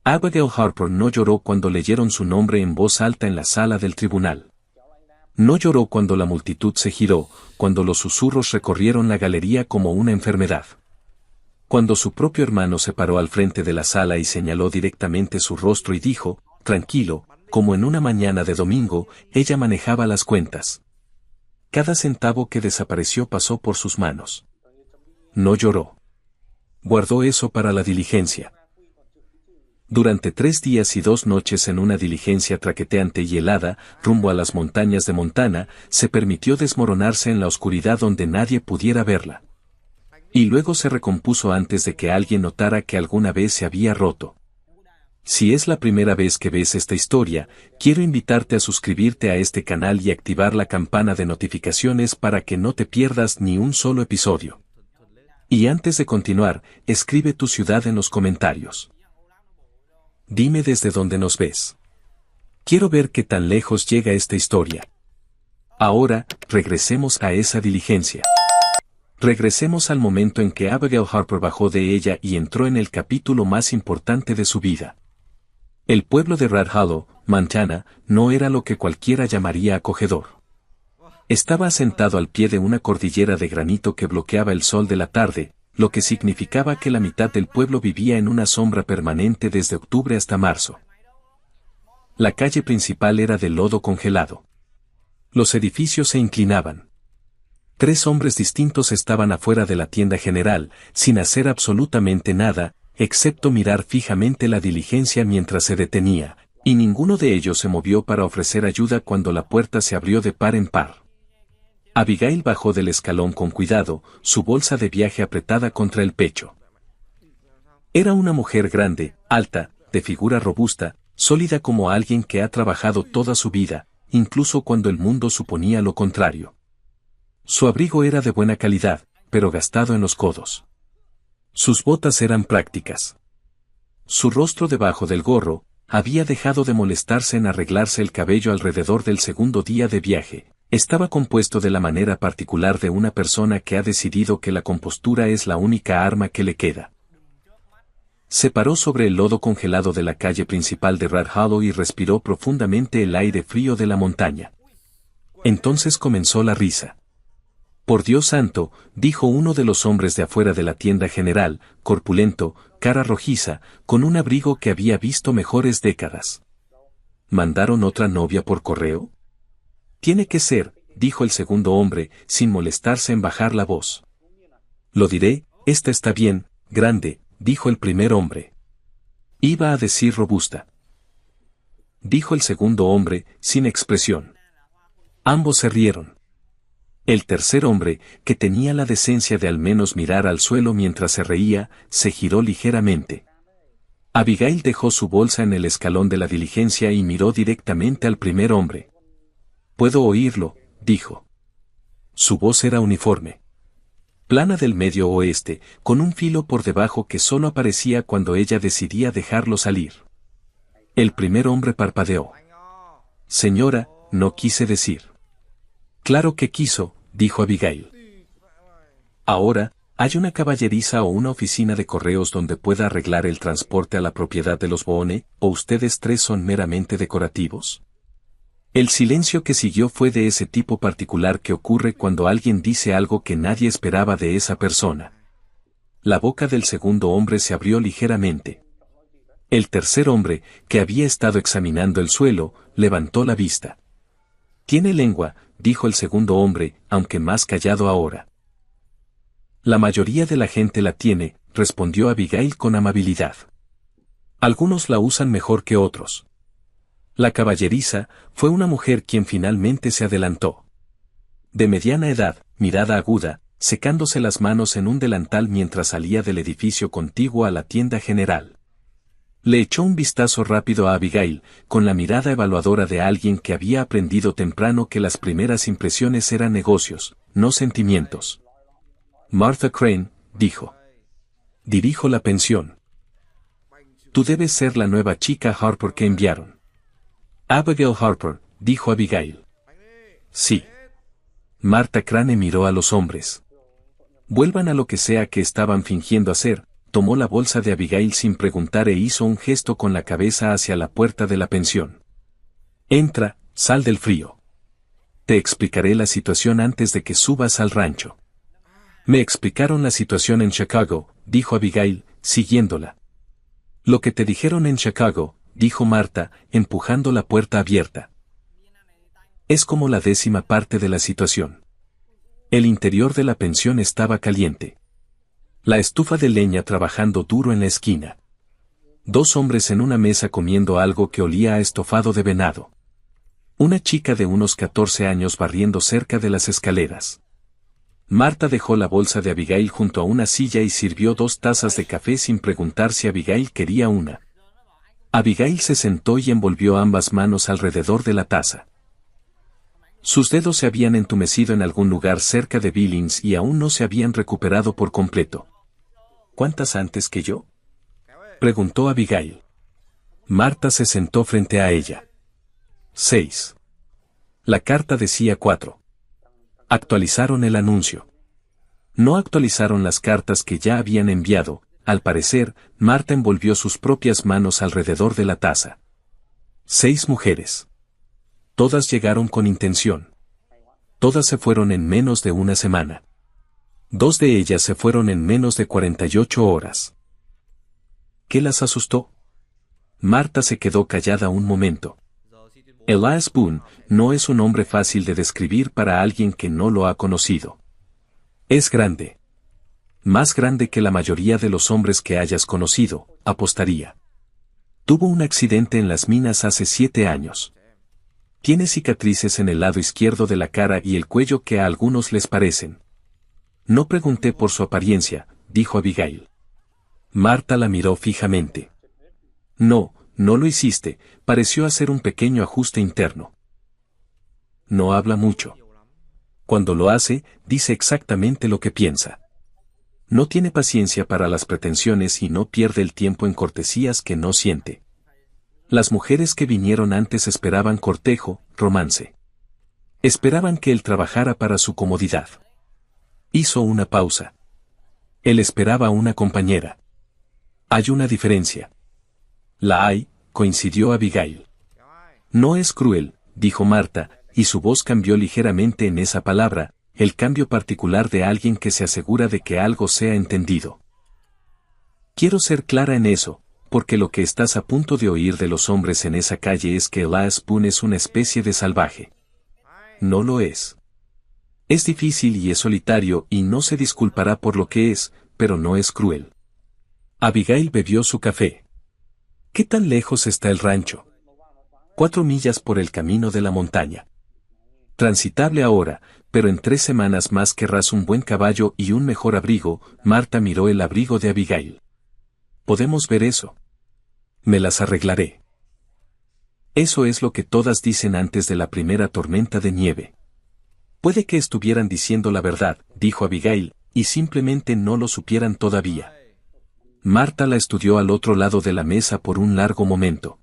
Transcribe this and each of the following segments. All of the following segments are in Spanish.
Abigail Harper no lloró cuando leyeron su nombre en voz alta en la sala del tribunal. No lloró cuando la multitud se giró, cuando los susurros recorrieron la galería como una enfermedad. Cuando su propio hermano se paró al frente de la sala y señaló directamente su rostro y dijo, tranquilo, como en una mañana de domingo, ella manejaba las cuentas. Cada centavo que desapareció pasó por sus manos. No lloró. Guardó eso para la diligencia. Durante 3 días y 2 noches en una diligencia traqueteante y helada, rumbo a las montañas de Montana, se permitió desmoronarse en la oscuridad donde nadie pudiera verla. Y luego se recompuso antes de que alguien notara que alguna vez se había roto. Si es la primera vez que ves esta historia, quiero invitarte a suscribirte a este canal y activar la campana de notificaciones para que no te pierdas ni un solo episodio. Y antes de continuar, escribe tu ciudad en los comentarios. Dime desde dónde nos ves. Quiero ver qué tan lejos llega esta historia. Ahora, regresemos a esa diligencia. Regresemos al momento en que Abigail Harper bajó de ella y entró en el capítulo más importante de su vida. El pueblo de Red Hollow, Montana, no era lo que cualquiera llamaría acogedor. Estaba asentado al pie de una cordillera de granito que bloqueaba el sol de la tarde, lo que significaba que la mitad del pueblo vivía en una sombra permanente desde octubre hasta marzo. La calle principal era de lodo congelado. Los edificios se inclinaban. 3 hombres distintos estaban afuera de la tienda general, sin hacer absolutamente nada, excepto mirar fijamente la diligencia mientras se detenía, y ninguno de ellos se movió para ofrecer ayuda cuando la puerta se abrió de par en par. Abigail bajó del escalón con cuidado, su bolsa de viaje apretada contra el pecho. Era una mujer grande, alta, de figura robusta, sólida como alguien que ha trabajado toda su vida, incluso cuando el mundo suponía lo contrario. Su abrigo era de buena calidad, pero gastado en los codos. Sus botas eran prácticas. Su rostro debajo del gorro, había dejado de molestarse en arreglarse el cabello alrededor del segundo día de viaje. Estaba compuesto de la manera particular de una persona que ha decidido que la compostura es la única arma que le queda. Se paró sobre el lodo congelado de la calle principal de Red Hollow y respiró profundamente el aire frío de la montaña. Entonces comenzó la risa. Por Dios santo, dijo uno de los hombres de afuera de la tienda general, corpulento, cara rojiza, con un abrigo que había visto mejores décadas. ¿Mandaron otra novia por correo? Tiene que ser, dijo el segundo hombre, sin molestarse en bajar la voz. Lo diré, esta está bien, grande, dijo el primer hombre. Iba a decir robusta. Dijo el segundo hombre, sin expresión. Ambos se rieron. El tercer hombre, que tenía la decencia de al menos mirar al suelo mientras se reía, se giró ligeramente. Abigail dejó su bolsa en el escalón de la diligencia y miró directamente al primer hombre. Puedo oírlo, dijo. Su voz era uniforme. Plana del medio oeste, con un filo por debajo que solo aparecía cuando ella decidía dejarlo salir. El primer hombre parpadeó. Señora, no quise decir. Claro que quiso, dijo Abigail. Ahora, ¿hay una caballeriza o una oficina de correos donde pueda arreglar el transporte a la propiedad de los Boone, o ustedes 3 son meramente decorativos? El silencio que siguió fue de ese tipo particular que ocurre cuando alguien dice algo que nadie esperaba de esa persona. La boca del segundo hombre se abrió ligeramente. El tercer hombre, que había estado examinando el suelo, levantó la vista. Tiene lengua, dijo el segundo hombre, aunque más callado ahora. La mayoría de la gente la tiene, respondió Abigail con amabilidad. Algunos la usan mejor que otros. La caballeriza fue una mujer quien finalmente se adelantó. De mediana edad, mirada aguda, secándose las manos en un delantal mientras salía del edificio contiguo a la tienda general. Le echó un vistazo rápido a Abigail, con la mirada evaluadora de alguien que había aprendido temprano que las primeras impresiones eran negocios, no sentimientos. Martha Crane, dijo. Dirijo la pensión. Tú debes ser la nueva chica Harper que enviaron. Abigail Harper, dijo Abigail. Sí. Martha Crane miró a los hombres. Vuelvan a lo que sea que estaban fingiendo hacer, tomó la bolsa de Abigail sin preguntar e hizo un gesto con la cabeza hacia la puerta de la pensión. Entra, sal del frío. Te explicaré la situación antes de que subas al rancho. Me explicaron la situación en Chicago, dijo Abigail, siguiéndola. Lo que te dijeron en Chicago, dijo Marta, empujando la puerta abierta. Es como la 10ª parte de la situación. El interior de la pensión estaba caliente. La estufa de leña trabajando duro en la esquina. 2 hombres en una mesa comiendo algo que olía a estofado de venado. Una chica de unos 14 años barriendo cerca de las escaleras. Marta dejó la bolsa de Abigail junto a una silla y sirvió 2 tazas de café sin preguntar si Abigail quería una. Abigail se sentó y envolvió ambas manos alrededor de la taza. Sus dedos se habían entumecido en algún lugar cerca de Billings y aún no se habían recuperado por completo. ¿Cuántas antes que yo?, preguntó Abigail. Marta se sentó frente a ella. 6. La carta decía 4. Actualizaron el anuncio. No actualizaron las cartas que ya habían enviado. Al parecer, Marta envolvió sus propias manos alrededor de la taza. 6 mujeres. Todas llegaron con intención. Todas se fueron en menos de una semana. 2 de ellas se fueron en menos de 48 horas. ¿Qué las asustó? Marta se quedó callada un momento. Elias Boone no es un hombre fácil de describir para alguien que no lo ha conocido. Es grande. Más grande que la mayoría de los hombres que hayas conocido, apostaría. Tuvo un accidente en las minas hace 7 años. Tiene cicatrices en el lado izquierdo de la cara y el cuello que a algunos les parecen. No pregunté por su apariencia, dijo Abigail. Marta la miró fijamente. No lo hiciste, pareció hacer un pequeño ajuste interno. No habla mucho. Cuando lo hace, dice exactamente lo que piensa. No tiene paciencia para las pretensiones y no pierde el tiempo en cortesías que no siente. Las mujeres que vinieron antes esperaban cortejo, romance. Esperaban que él trabajara para su comodidad. Hizo una pausa. Él esperaba una compañera. Hay una diferencia. La hay, coincidió Abigail. No es cruel, dijo Marta, y su voz cambió ligeramente en esa palabra, el cambio particular de alguien que se asegura de que algo sea entendido. Quiero ser clara en eso, porque lo que estás a punto de oír de los hombres en esa calle es que Elias Boone es una especie de salvaje. No lo es. Es difícil y es solitario y no se disculpará por lo que es, pero no es cruel. Abigail bebió su café. ¿Qué tan lejos está el rancho? 4 millas por el camino de la montaña. Transitable ahora, pero en 3 semanas más querrás un buen caballo y un mejor abrigo. Marta miró el abrigo de Abigail. ¿Podemos ver eso? Me las arreglaré. Eso es lo que todas dicen antes de la primera tormenta de nieve. Puede que estuvieran diciendo la verdad, dijo Abigail, y simplemente no lo supieran todavía. Marta la estudió al otro lado de la mesa por un largo momento.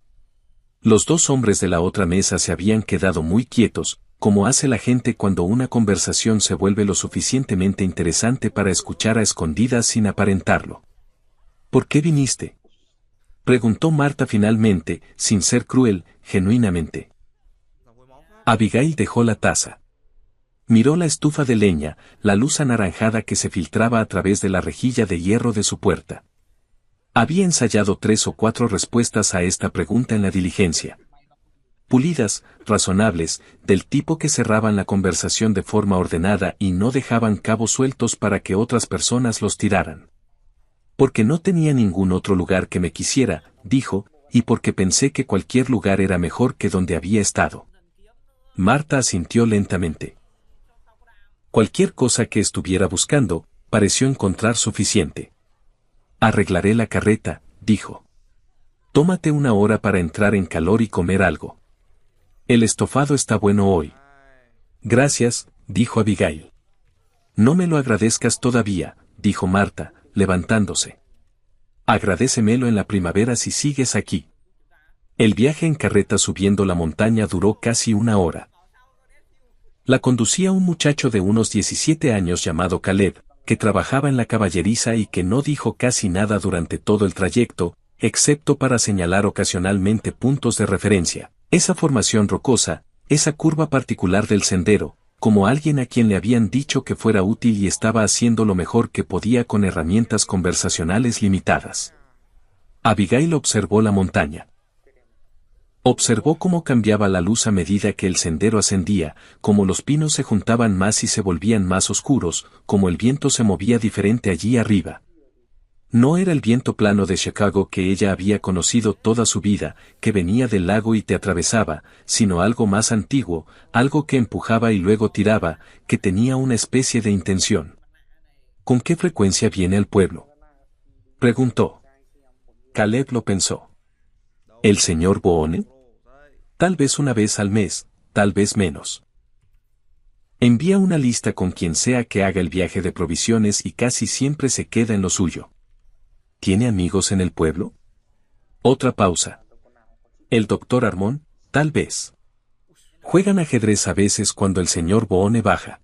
Los 2 hombres de la otra mesa se habían quedado muy quietos, como hace la gente cuando una conversación se vuelve lo suficientemente interesante para escuchar a escondidas sin aparentarlo. ¿Por qué viniste?, preguntó Marta finalmente, sin ser cruel, genuinamente. Abigail dejó la taza. Miró la estufa de leña, la luz anaranjada que se filtraba a través de la rejilla de hierro de su puerta. Había ensayado 3 o 4 respuestas a esta pregunta en la diligencia. Pulidas, razonables, del tipo que cerraban la conversación de forma ordenada y no dejaban cabos sueltos para que otras personas los tiraran. Porque no tenía ningún otro lugar que me quisiera, dijo, y porque pensé que cualquier lugar era mejor que donde había estado. Marta asintió lentamente. Cualquier cosa que estuviera buscando, pareció encontrar suficiente. Arreglaré la carreta, dijo. Tómate 1 hora para entrar en calor y comer algo. El estofado está bueno hoy. Gracias, dijo Abigail. No me lo agradezcas todavía, dijo Marta, levantándose. Agradécemelo en la primavera si sigues aquí. El viaje en carreta subiendo la montaña duró casi 1 hora. La conducía un muchacho de unos 17 años llamado Caleb, que trabajaba en la caballeriza y que no dijo casi nada durante todo el trayecto, excepto para señalar ocasionalmente puntos de referencia, esa formación rocosa, esa curva particular del sendero, como alguien a quien le habían dicho que fuera útil y estaba haciendo lo mejor que podía con herramientas conversacionales limitadas. Abigail observó la montaña. Observó cómo cambiaba la luz a medida que el sendero ascendía, cómo los pinos se juntaban más y se volvían más oscuros, cómo el viento se movía diferente allí arriba. No era el viento plano de Chicago que ella había conocido toda su vida, que venía del lago y te atravesaba, sino algo más antiguo, algo que empujaba y luego tiraba, que tenía una especie de intención. ¿Con qué frecuencia viene al pueblo?, preguntó. Caleb lo pensó. ¿El señor Boone? Tal vez una vez al mes, tal vez menos. Envía una lista con quien sea que haga el viaje de provisiones y casi siempre se queda en lo suyo. ¿Tiene amigos en el pueblo? Otra pausa. El doctor Armón, tal vez. Juegan ajedrez a veces cuando el señor Boone baja.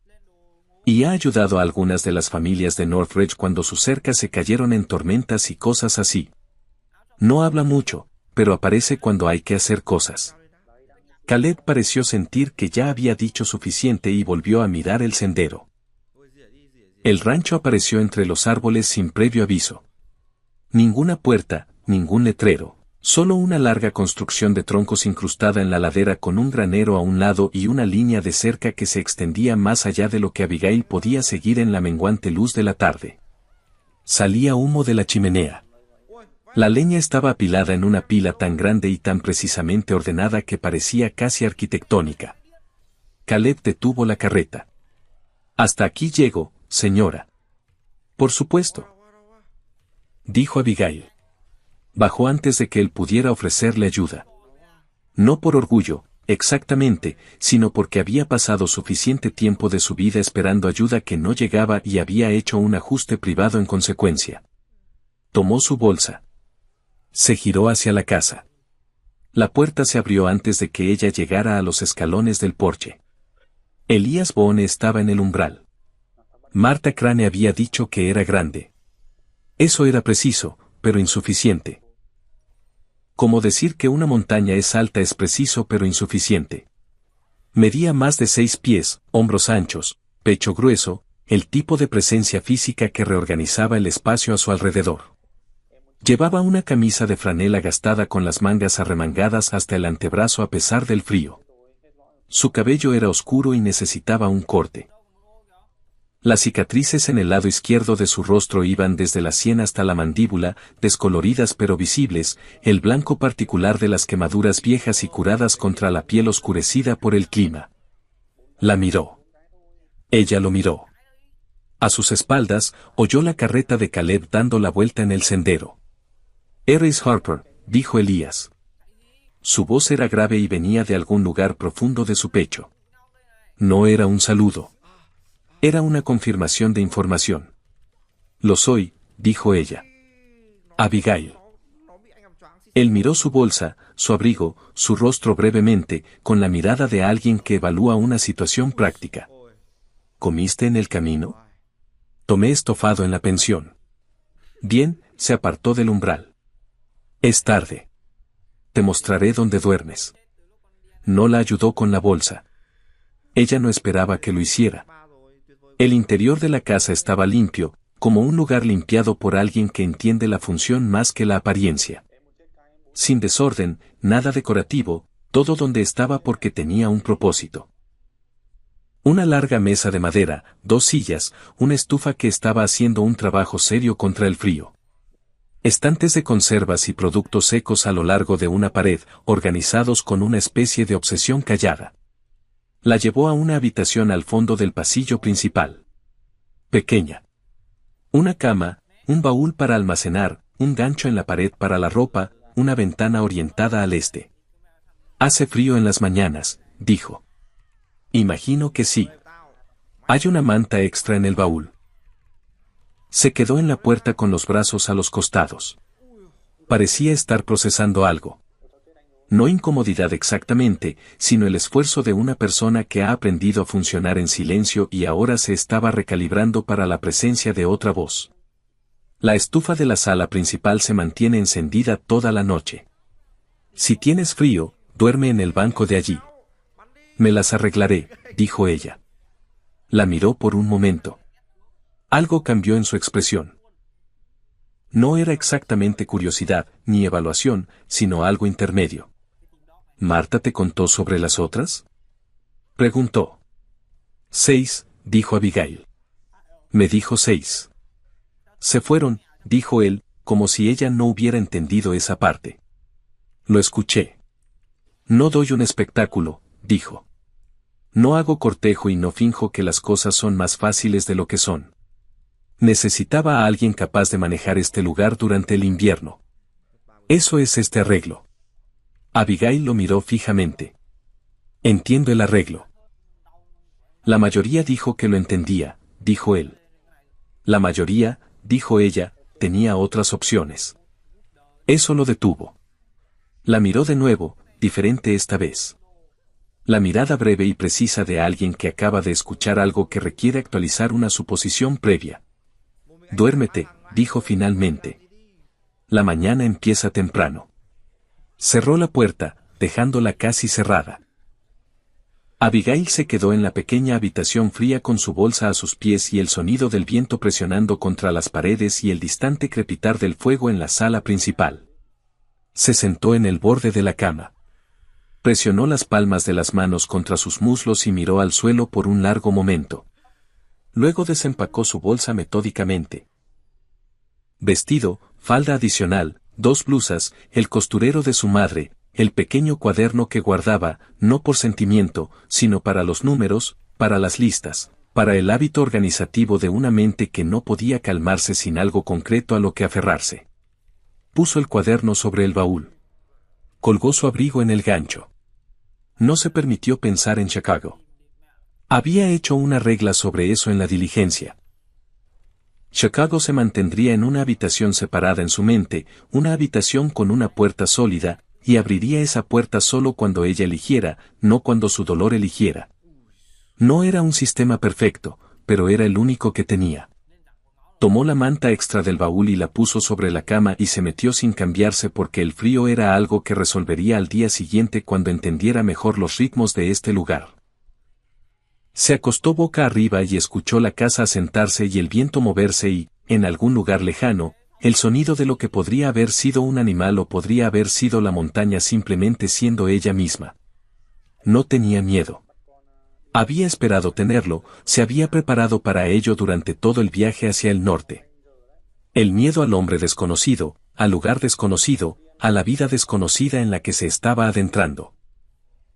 Y ha ayudado a algunas de las familias de Northridge cuando sus cercas se cayeron en tormentas y cosas así. No habla mucho, pero aparece cuando hay que hacer cosas. Caleb pareció sentir que ya había dicho suficiente y volvió a mirar el sendero. El rancho apareció entre los árboles sin previo aviso. Ninguna puerta, ningún letrero, solo una larga construcción de troncos incrustada en la ladera con un granero a un lado y una línea de cerca que se extendía más allá de lo que Abigail podía seguir en la menguante luz de la tarde. Salía humo de la chimenea. La leña estaba apilada en una pila tan grande y tan precisamente ordenada que parecía casi arquitectónica. Caleb detuvo la carreta. «Hasta aquí llego, señora». «Por supuesto», dijo Abigail. Bajó antes de que él pudiera ofrecerle ayuda. No por orgullo, exactamente, sino porque había pasado suficiente tiempo de su vida esperando ayuda que no llegaba y había hecho un ajuste privado en consecuencia. Tomó su bolsa. Se giró hacia la casa. La puerta se abrió antes de que ella llegara a los escalones del porche. Elías Boone estaba en el umbral. Marta Crane había dicho que era grande. Eso era preciso, pero insuficiente. Como decir que una montaña es alta es preciso pero insuficiente. Medía más de 6 pies, hombros anchos, pecho grueso, el tipo de presencia física que reorganizaba el espacio a su alrededor. Llevaba una camisa de franela gastada con las mangas arremangadas hasta el antebrazo a pesar del frío. Su cabello era oscuro y necesitaba un corte. Las cicatrices en el lado izquierdo de su rostro iban desde la sien hasta la mandíbula, descoloridas pero visibles, el blanco particular de las quemaduras viejas y curadas contra la piel oscurecida por el clima. La miró. Ella lo miró. A sus espaldas, oyó la carreta de Caleb dando la vuelta en el sendero. «Eres Harper», dijo Elías. Su voz era grave y venía de algún lugar profundo de su pecho. No era un saludo. Era una confirmación de información. «Lo soy», dijo ella. «Abigail». Él miró su bolsa, su abrigo, su rostro brevemente, con la mirada de alguien que evalúa una situación práctica. «¿Comiste en el camino?» «Tomé estofado en la pensión». «Bien», se apartó del umbral. «Es tarde. Te mostraré dónde duermes». No la ayudó con la bolsa. Ella no esperaba que lo hiciera. El interior de la casa estaba limpio, como un lugar limpiado por alguien que entiende la función más que la apariencia. Sin desorden, nada decorativo, todo donde estaba porque tenía un propósito. Una larga mesa de madera, 2 sillas, una estufa que estaba haciendo un trabajo serio contra el frío. Estantes de conservas y productos secos a lo largo de una pared, organizados con una especie de obsesión callada. La llevó a una habitación al fondo del pasillo principal. Pequeña. Una cama, un baúl para almacenar, un gancho en la pared para la ropa, una ventana orientada al este. «Hace frío en las mañanas», dijo. «Imagino que sí. Hay una manta extra en el baúl». Se quedó en la puerta con los brazos a los costados. Parecía estar procesando algo. No incomodidad exactamente, sino el esfuerzo de una persona que ha aprendido a funcionar en silencio y ahora se estaba recalibrando para la presencia de otra voz. La estufa de la sala principal se mantiene encendida toda la noche. Si tienes frío, duerme en el banco de allí. Me las arreglaré, dijo ella. La miró por un momento. Algo cambió en su expresión. No era exactamente curiosidad, ni evaluación, sino algo intermedio. ¿Marta te contó sobre las otras? Preguntó. 6, dijo Abigail. Me dijo 6. Se fueron, dijo él, como si ella no hubiera entendido esa parte. Lo escuché. No doy un espectáculo, dijo. No hago cortejo y no finjo que las cosas son más fáciles de lo que son. Necesitaba a alguien capaz de manejar este lugar durante el invierno. Eso es este arreglo. Abigail lo miró fijamente. Entiendo el arreglo. La mayoría dijo que lo entendía, dijo él. La mayoría, dijo ella, tenía otras opciones. Eso lo detuvo. La miró de nuevo, diferente esta vez. La mirada breve y precisa de alguien que acaba de escuchar algo que requiere actualizar una suposición previa. Duérmete, dijo finalmente. La mañana empieza temprano. Cerró la puerta, dejándola casi cerrada. Abigail se quedó en la pequeña habitación fría con su bolsa a sus pies y el sonido del viento presionando contra las paredes y el distante crepitar del fuego en la sala principal. Se sentó en el borde de la cama. Presionó las palmas de las manos contra sus muslos y miró al suelo por un largo momento. Luego desempacó su bolsa metódicamente. Vestido, falda adicional, 2 blusas, el costurero de su madre, el pequeño cuaderno que guardaba, no por sentimiento, sino para los números, para las listas, para el hábito organizativo de una mente que no podía calmarse sin algo concreto a lo que aferrarse. Puso el cuaderno sobre el baúl. Colgó su abrigo en el gancho. No se permitió pensar en Chicago. Había hecho una regla sobre eso en la diligencia. Chicago se mantendría en una habitación separada en su mente, una habitación con una puerta sólida, y abriría esa puerta solo cuando ella eligiera, no cuando su dolor eligiera. No era un sistema perfecto, pero era el único que tenía. Tomó la manta extra del baúl y la puso sobre la cama y se metió sin cambiarse porque el frío era algo que resolvería al día siguiente cuando entendiera mejor los ritmos de este lugar. Se acostó boca arriba y escuchó la casa asentarse y el viento moverse y, en algún lugar lejano, el sonido de lo que podría haber sido un animal o podría haber sido la montaña simplemente siendo ella misma. No tenía miedo. Había esperado tenerlo, se había preparado para ello durante todo el viaje hacia el norte. El miedo al hombre desconocido, al lugar desconocido, a la vida desconocida en la que se estaba adentrando.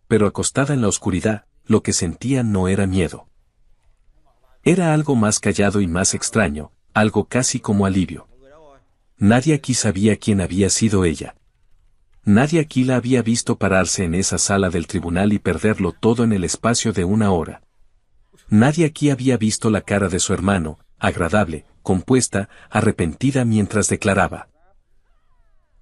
Pero acostada en la oscuridad, lo que sentía no era miedo. Era algo más callado y más extraño, algo casi como alivio. Nadie aquí sabía quién había sido ella. Nadie aquí la había visto pararse en esa sala del tribunal y perderlo todo en el espacio de una hora. Nadie aquí había visto la cara de su hermano, agradable, compuesta, arrepentida mientras declaraba.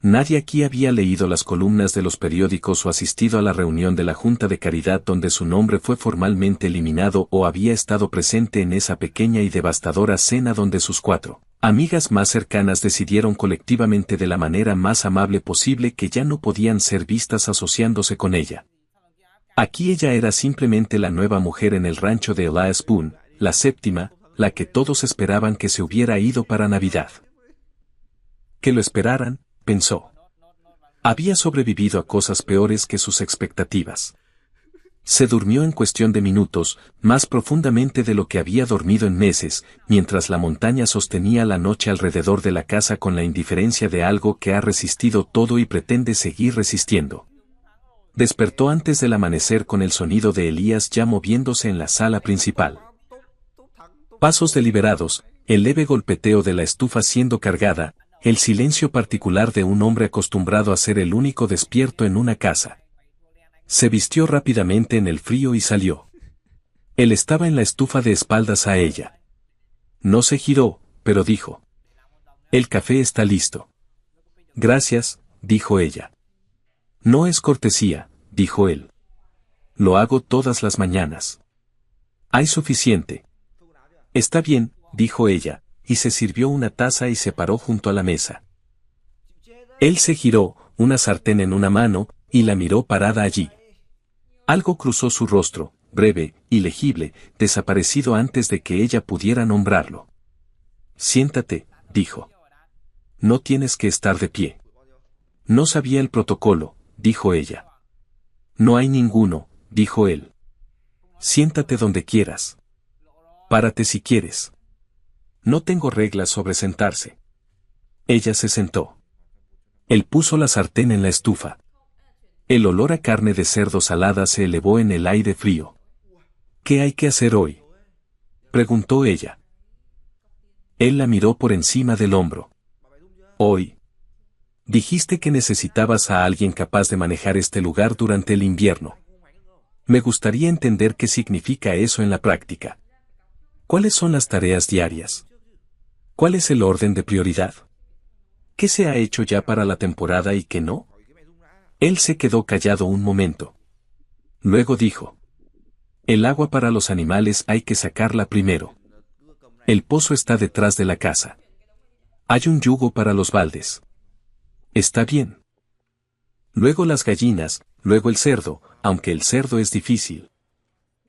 Nadie aquí había leído las columnas de los periódicos o asistido a la reunión de la Junta de Caridad donde su nombre fue formalmente eliminado o había estado presente en esa pequeña y devastadora cena donde sus 4 amigas más cercanas decidieron colectivamente de la manera más amable posible que ya no podían ser vistas asociándose con ella. Aquí ella era simplemente la nueva mujer en el rancho de Elias Spoon, la séptima, la que todos esperaban que se hubiera ido para Navidad. Que lo esperaran, pensó. Había sobrevivido a cosas peores que sus expectativas. Se durmió en cuestión de minutos, más profundamente de lo que había dormido en meses, mientras la montaña sostenía la noche alrededor de la casa con la indiferencia de algo que ha resistido todo y pretende seguir resistiendo. Despertó antes del amanecer con el sonido de Elías ya moviéndose en la sala principal. Pasos deliberados, el leve golpeteo de la estufa siendo cargada, el silencio particular de un hombre acostumbrado a ser el único despierto en una casa. Se vistió rápidamente en el frío y salió. Él estaba en la estufa de espaldas a ella. No se giró, pero dijo. El café está listo. Gracias, dijo ella. No es cortesía, dijo él. Lo hago todas las mañanas. Hay suficiente. Está bien, dijo ella, y se sirvió una taza y se paró junto a la mesa. Él se giró, una sartén en una mano, y la miró parada allí. Algo cruzó su rostro, breve, ilegible, desaparecido antes de que ella pudiera nombrarlo. Siéntate, dijo. No tienes que estar de pie. No sabía el protocolo, dijo ella. No hay ninguno, dijo él. Siéntate donde quieras. Párate si quieres. No tengo reglas sobre sentarse. Ella se sentó. Él puso la sartén en la estufa. El olor a carne de cerdo salada se elevó en el aire frío. ¿Qué hay que hacer hoy?, preguntó ella. Él la miró por encima del hombro. Hoy. Dijiste que necesitabas a alguien capaz de manejar este lugar durante el invierno. Me gustaría entender qué significa eso en la práctica. ¿Cuáles son las tareas diarias? ¿Cuál es el orden de prioridad? ¿Qué se ha hecho ya para la temporada y qué no? Él se quedó callado un momento. Luego dijo: el agua para los animales hay que sacarla primero. El pozo está detrás de la casa. Hay un yugo para los baldes. Está bien. Luego las gallinas, luego el cerdo, aunque el cerdo es difícil.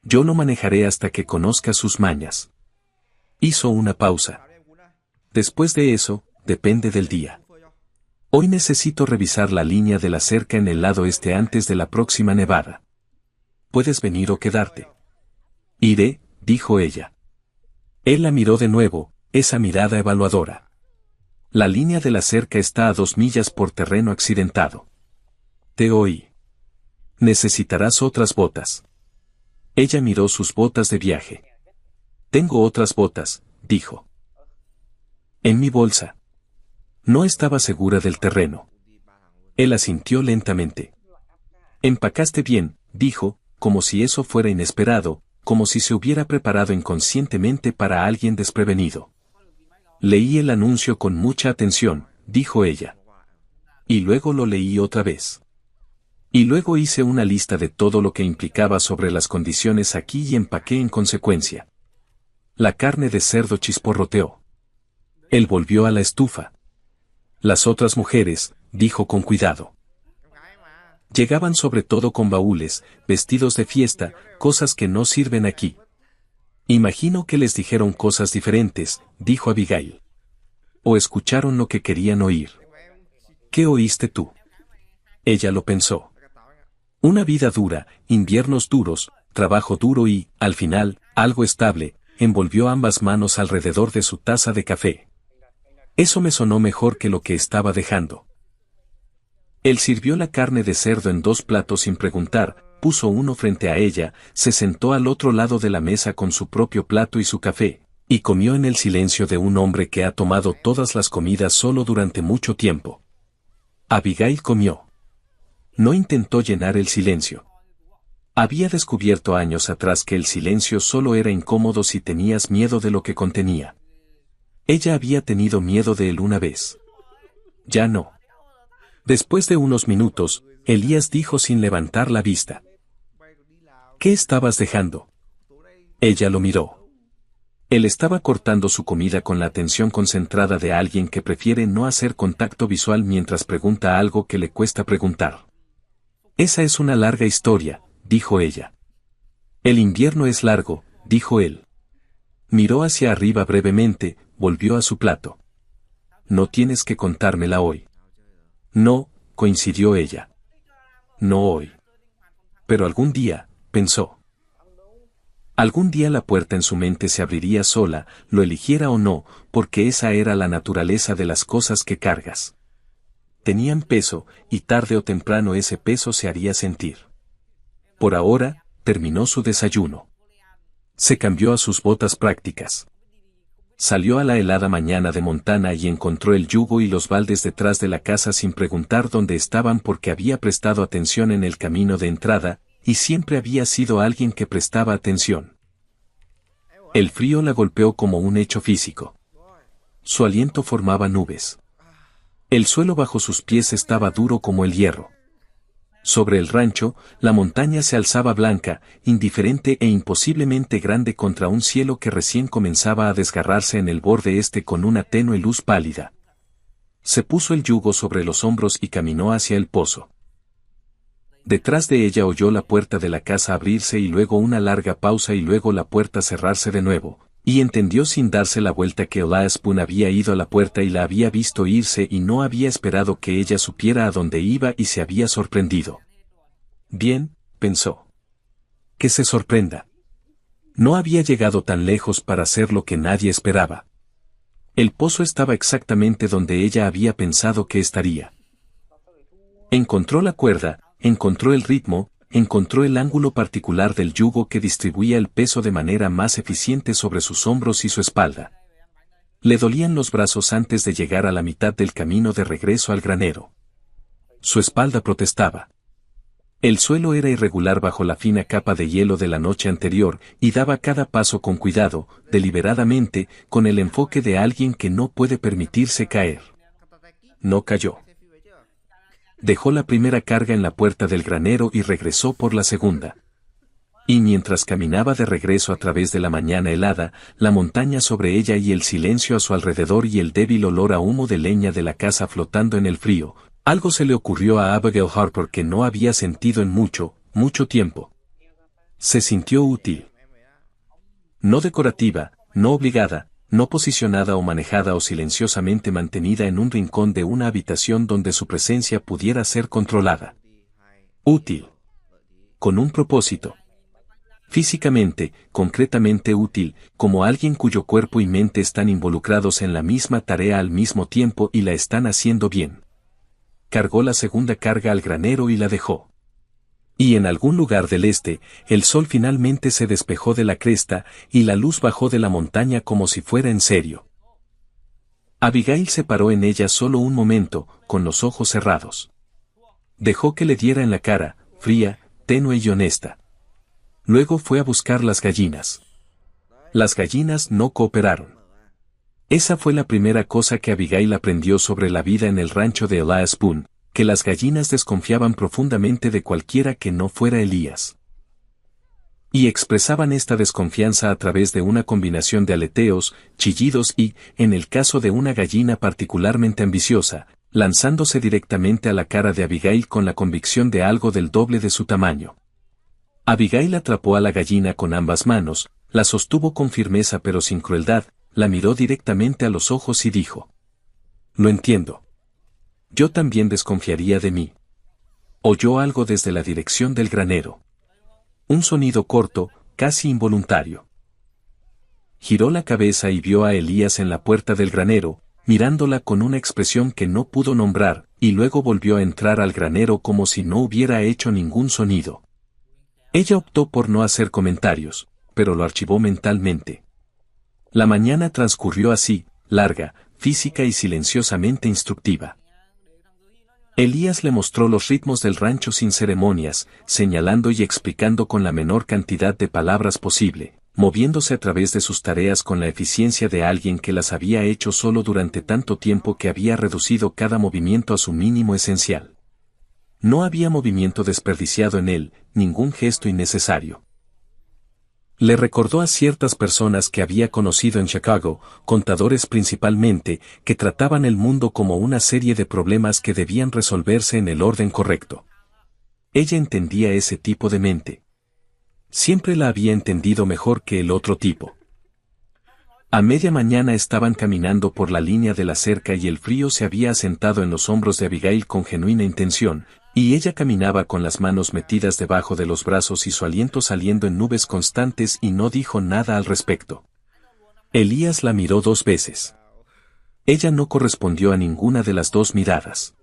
Yo lo manejaré hasta que conozca sus mañas. Hizo una pausa. Después de eso, depende del día. Hoy necesito revisar la línea de la cerca en el lado este antes de la próxima nevada. ¿Puedes venir o quedarte? Iré, dijo ella. Él la miró de nuevo, esa mirada evaluadora. La línea de la cerca está a 2 millas por terreno accidentado. Te oí. Necesitarás otras botas. Ella miró sus botas de viaje. Tengo otras botas, dijo. En mi bolsa. No estaba segura del terreno. Él asintió lentamente. Empacaste bien, dijo, como si eso fuera inesperado, como si se hubiera preparado inconscientemente para alguien desprevenido. Leí el anuncio con mucha atención, dijo ella. Y luego lo leí otra vez. Y luego hice una lista de todo lo que implicaba sobre las condiciones aquí y empaqué en consecuencia. La carne de cerdo chisporroteó. Él volvió a la estufa. Las otras mujeres, dijo con cuidado. Llegaban sobre todo con baúles, vestidos de fiesta, cosas que no sirven aquí. Imagino que les dijeron cosas diferentes, dijo Abigail. O escucharon lo que querían oír. ¿Qué oíste tú? Ella lo pensó. Una vida dura, inviernos duros, trabajo duro y, al final, algo estable, envolvió ambas manos alrededor de su taza de café. Eso me sonó mejor que lo que estaba dejando. Él sirvió la carne de cerdo en 2 platos sin preguntar, puso uno frente a ella, se sentó al otro lado de la mesa con su propio plato y su café, y comió en el silencio de un hombre que ha tomado todas las comidas solo durante mucho tiempo. Abigail comió. No intentó llenar el silencio. Había descubierto años atrás que el silencio solo era incómodo si tenías miedo de lo que contenía. Ella había tenido miedo de él una vez. Ya no. Después de unos minutos, Elías dijo sin levantar la vista: ¿qué estabas dejando? Ella lo miró. Él estaba cortando su comida con la atención concentrada de alguien que prefiere no hacer contacto visual mientras pregunta algo que le cuesta preguntar. Esa es una larga historia, dijo ella. El invierno es largo, dijo él. Miró hacia arriba brevemente, volvió a su plato. No tienes que contármela hoy. No, coincidió ella. No hoy. Pero algún día, pensó. Algún día la puerta en su mente se abriría sola, lo eligiera o no, porque esa era la naturaleza de las cosas que cargas. Tenían peso, y tarde o temprano ese peso se haría sentir. Por ahora, terminó su desayuno. Se cambió a sus botas prácticas. Salió a la helada mañana de Montana y encontró el yugo y los baldes detrás de la casa sin preguntar dónde estaban porque había prestado atención en el camino de entrada, y siempre había sido alguien que prestaba atención. El frío la golpeó como un hecho físico. Su aliento formaba nubes. El suelo bajo sus pies estaba duro como el hierro. Sobre el rancho, la montaña se alzaba blanca, indiferente e imposiblemente grande contra un cielo que recién comenzaba a desgarrarse en el borde este con una tenue luz pálida. Se puso el yugo sobre los hombros y caminó hacia el pozo. Detrás de ella oyó la puerta de la casa abrirse y luego una larga pausa y luego la puerta cerrarse de nuevo, y entendió sin darse la vuelta que Elias Boone había ido a la puerta y la había visto irse y no había esperado que ella supiera a dónde iba y se había sorprendido. Bien, pensó. Que se sorprenda. No había llegado tan lejos para hacer lo que nadie esperaba. El pozo estaba exactamente donde ella había pensado que estaría. Encontró la cuerda, encontró el ritmo, encontró el ángulo particular del yugo que distribuía el peso de manera más eficiente sobre sus hombros y su espalda. Le dolían los brazos antes de llegar a la mitad del camino de regreso al granero. Su espalda protestaba. El suelo era irregular bajo la fina capa de hielo de la noche anterior y daba cada paso con cuidado, deliberadamente, con el enfoque de alguien que no puede permitirse caer. No cayó. Dejó la primera carga en la puerta del granero y regresó por la segunda. Y mientras caminaba de regreso a través de la mañana helada, la montaña sobre ella y el silencio a su alrededor y el débil olor a humo de leña de la casa flotando en el frío, algo se le ocurrió a Abigail Harper que no había sentido en mucho, mucho tiempo. Se sintió útil. No decorativa, no obligada, no posicionada o manejada o silenciosamente mantenida en un rincón de una habitación donde su presencia pudiera ser controlada. Útil. Con un propósito. Físicamente, concretamente útil, como alguien cuyo cuerpo y mente están involucrados en la misma tarea al mismo tiempo y la están haciendo bien. Cargó la segunda carga al granero y la dejó. Y en algún lugar del este, el sol finalmente se despejó de la cresta y la luz bajó de la montaña como si fuera en serio. Abigail se paró en ella solo un momento, con los ojos cerrados. Dejó que le diera en la cara, fría, tenue y honesta. Luego fue a buscar las gallinas. Las gallinas no cooperaron. Esa fue la primera cosa que Abigail aprendió sobre la vida en el rancho de Elias Boone, que las gallinas desconfiaban profundamente de cualquiera que no fuera Elías. Y expresaban esta desconfianza a través de una combinación de aleteos, chillidos y, en el caso de una gallina particularmente ambiciosa, lanzándose directamente a la cara de Abigail con la convicción de algo del doble de su tamaño. Abigail atrapó a la gallina con ambas manos, la sostuvo con firmeza pero sin crueldad, la miró directamente a los ojos y dijo: «Lo entiendo. Yo también desconfiaría de mí». Oyó algo desde la dirección del granero. Un sonido corto, casi involuntario. Giró la cabeza y vio a Elías en la puerta del granero, mirándola con una expresión que no pudo nombrar, y luego volvió a entrar al granero como si no hubiera hecho ningún sonido. Ella optó por no hacer comentarios, pero lo archivó mentalmente. La mañana transcurrió así, larga, física y silenciosamente instructiva. Elías le mostró los ritmos del rancho sin ceremonias, señalando y explicando con la menor cantidad de palabras posible, moviéndose a través de sus tareas con la eficiencia de alguien que las había hecho solo durante tanto tiempo que había reducido cada movimiento a su mínimo esencial. No había movimiento desperdiciado en él, ningún gesto innecesario. Le recordó a ciertas personas que había conocido en Chicago, contadores principalmente, que trataban el mundo como una serie de problemas que debían resolverse en el orden correcto. Ella entendía ese tipo de mente. Siempre la había entendido mejor que el otro tipo. A media mañana estaban caminando por la línea de la cerca y el frío se había asentado en los hombros de Abigail con genuina intención, y ella caminaba con las manos metidas debajo de los brazos y su aliento saliendo en nubes constantes y no dijo nada al respecto. Elías la miró 2 veces. Ella no correspondió a ninguna de las 2 miradas.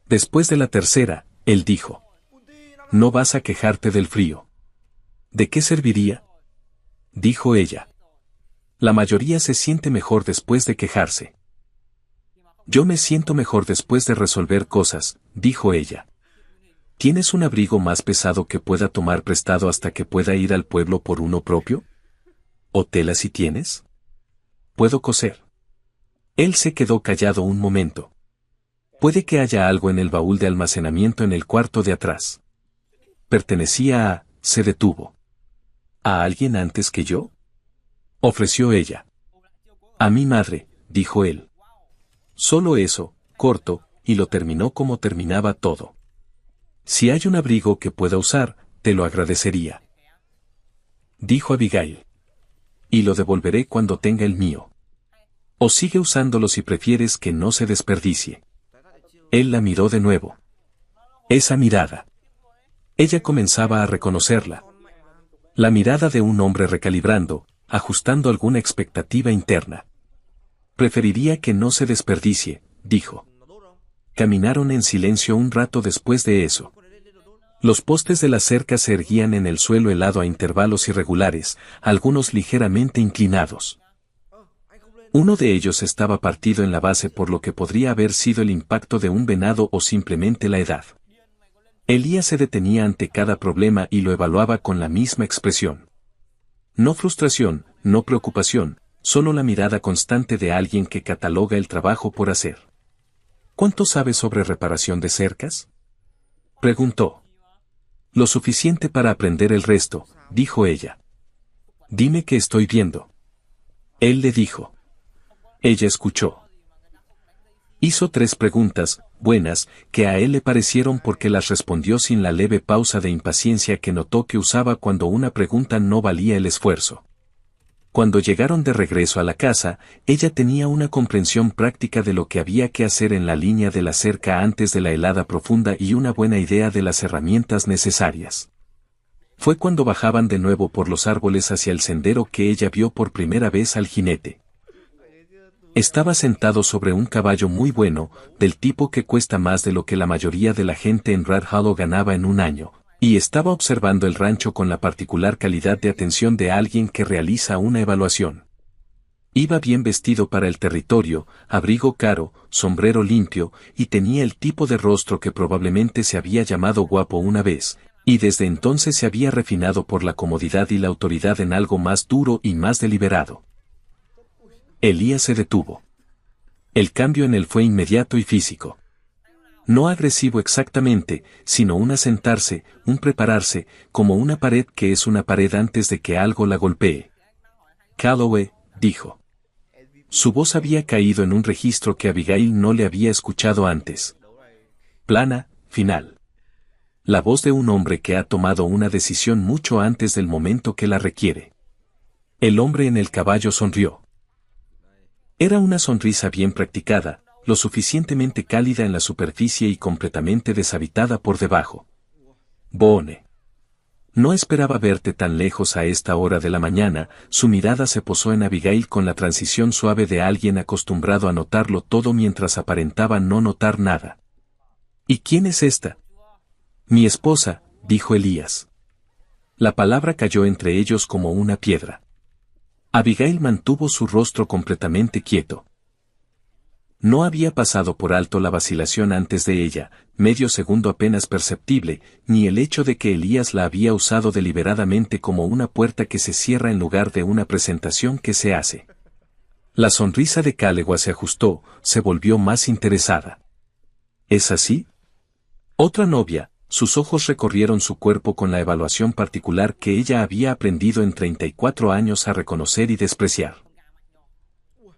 Después de la tercera, él dijo: «No vas a quejarte del frío». «¿De qué serviría?», dijo ella. «La mayoría se siente mejor después de quejarse». «Yo me siento mejor después de resolver cosas», dijo ella. «¿Tienes un abrigo más pesado que pueda tomar prestado hasta que pueda ir al pueblo por uno propio? ¿O tela si tienes? ¿Puedo coser?». Él se quedó callado un momento. Puede que haya algo en el baúl de almacenamiento en el cuarto de atrás. Pertenecía a... Se detuvo. ¿A alguien antes que yo? Ofreció ella. A mi madre, dijo él. Solo eso, corto, y lo terminó como terminaba todo. Si hay un abrigo que pueda usar, te lo agradecería. Dijo Abigail. Y lo devolveré cuando tenga el mío. O sigue usándolo si prefieres que no se desperdicie. Él la miró de nuevo. Esa mirada. Ella comenzaba a reconocerla. La mirada de un hombre recalibrando, ajustando alguna expectativa interna. Preferiría que no se desperdicie, dijo. Caminaron en silencio un rato después de eso. Los postes de la cerca se erguían en el suelo helado a intervalos irregulares, algunos ligeramente inclinados. Uno de ellos estaba partido en la base por lo que podría haber sido el impacto de un venado o simplemente la edad. Elías se detenía ante cada problema y lo evaluaba con la misma expresión. No frustración, no preocupación, solo la mirada constante de alguien que cataloga el trabajo por hacer. ¿Cuánto sabes sobre reparación de cercas? Preguntó. Lo suficiente para aprender el resto, dijo ella. Dime qué estoy viendo. Él le dijo. Ella escuchó. Hizo 3 preguntas, buenas, que a él le parecieron porque las respondió sin la leve pausa de impaciencia que notó que usaba cuando una pregunta no valía el esfuerzo. Cuando llegaron de regreso a la casa, ella tenía una comprensión práctica de lo que había que hacer en la línea de la cerca antes de la helada profunda y una buena idea de las herramientas necesarias. Fue cuando bajaban de nuevo por los árboles hacia el sendero que ella vio por primera vez al jinete. Estaba sentado sobre un caballo muy bueno, del tipo que cuesta más de lo que la mayoría de la gente en Red Hollow ganaba en un año, y estaba observando el rancho con la particular calidad de atención de alguien que realiza una evaluación. Iba bien vestido para el territorio, abrigo caro, sombrero limpio, y tenía el tipo de rostro que probablemente se había llamado guapo una vez, y desde entonces se había refinado por la comodidad y la autoridad en algo más duro y más deliberado. Elías se detuvo. El cambio en él fue inmediato y físico. No agresivo exactamente, sino un asentarse, un prepararse, como una pared que es una pared antes de que algo la golpee. Calloway, dijo. Su voz había caído en un registro que Abigail no le había escuchado antes. Plana, final. La voz de un hombre que ha tomado una decisión mucho antes del momento que la requiere. El hombre en el caballo sonrió. Era una sonrisa bien practicada, lo suficientemente cálida en la superficie y completamente deshabitada por debajo. Boone. No esperaba verte tan lejos a esta hora de la mañana, su mirada se posó en Abigail con la transición suave de alguien acostumbrado a notarlo todo mientras aparentaba no notar nada. ¿Y quién es esta? Mi esposa, dijo Elías. La palabra cayó entre ellos como una piedra. Abigail mantuvo su rostro completamente quieto. No había pasado por alto la vacilación antes de ella, medio segundo apenas perceptible, ni el hecho de que Elías la había usado deliberadamente como una puerta que se cierra en lugar de una presentación que se hace. La sonrisa de Calloway se ajustó, se volvió más interesada. ¿Es así? Otra novia, sus ojos recorrieron su cuerpo con la evaluación particular que ella había aprendido en 34 años a reconocer y despreciar.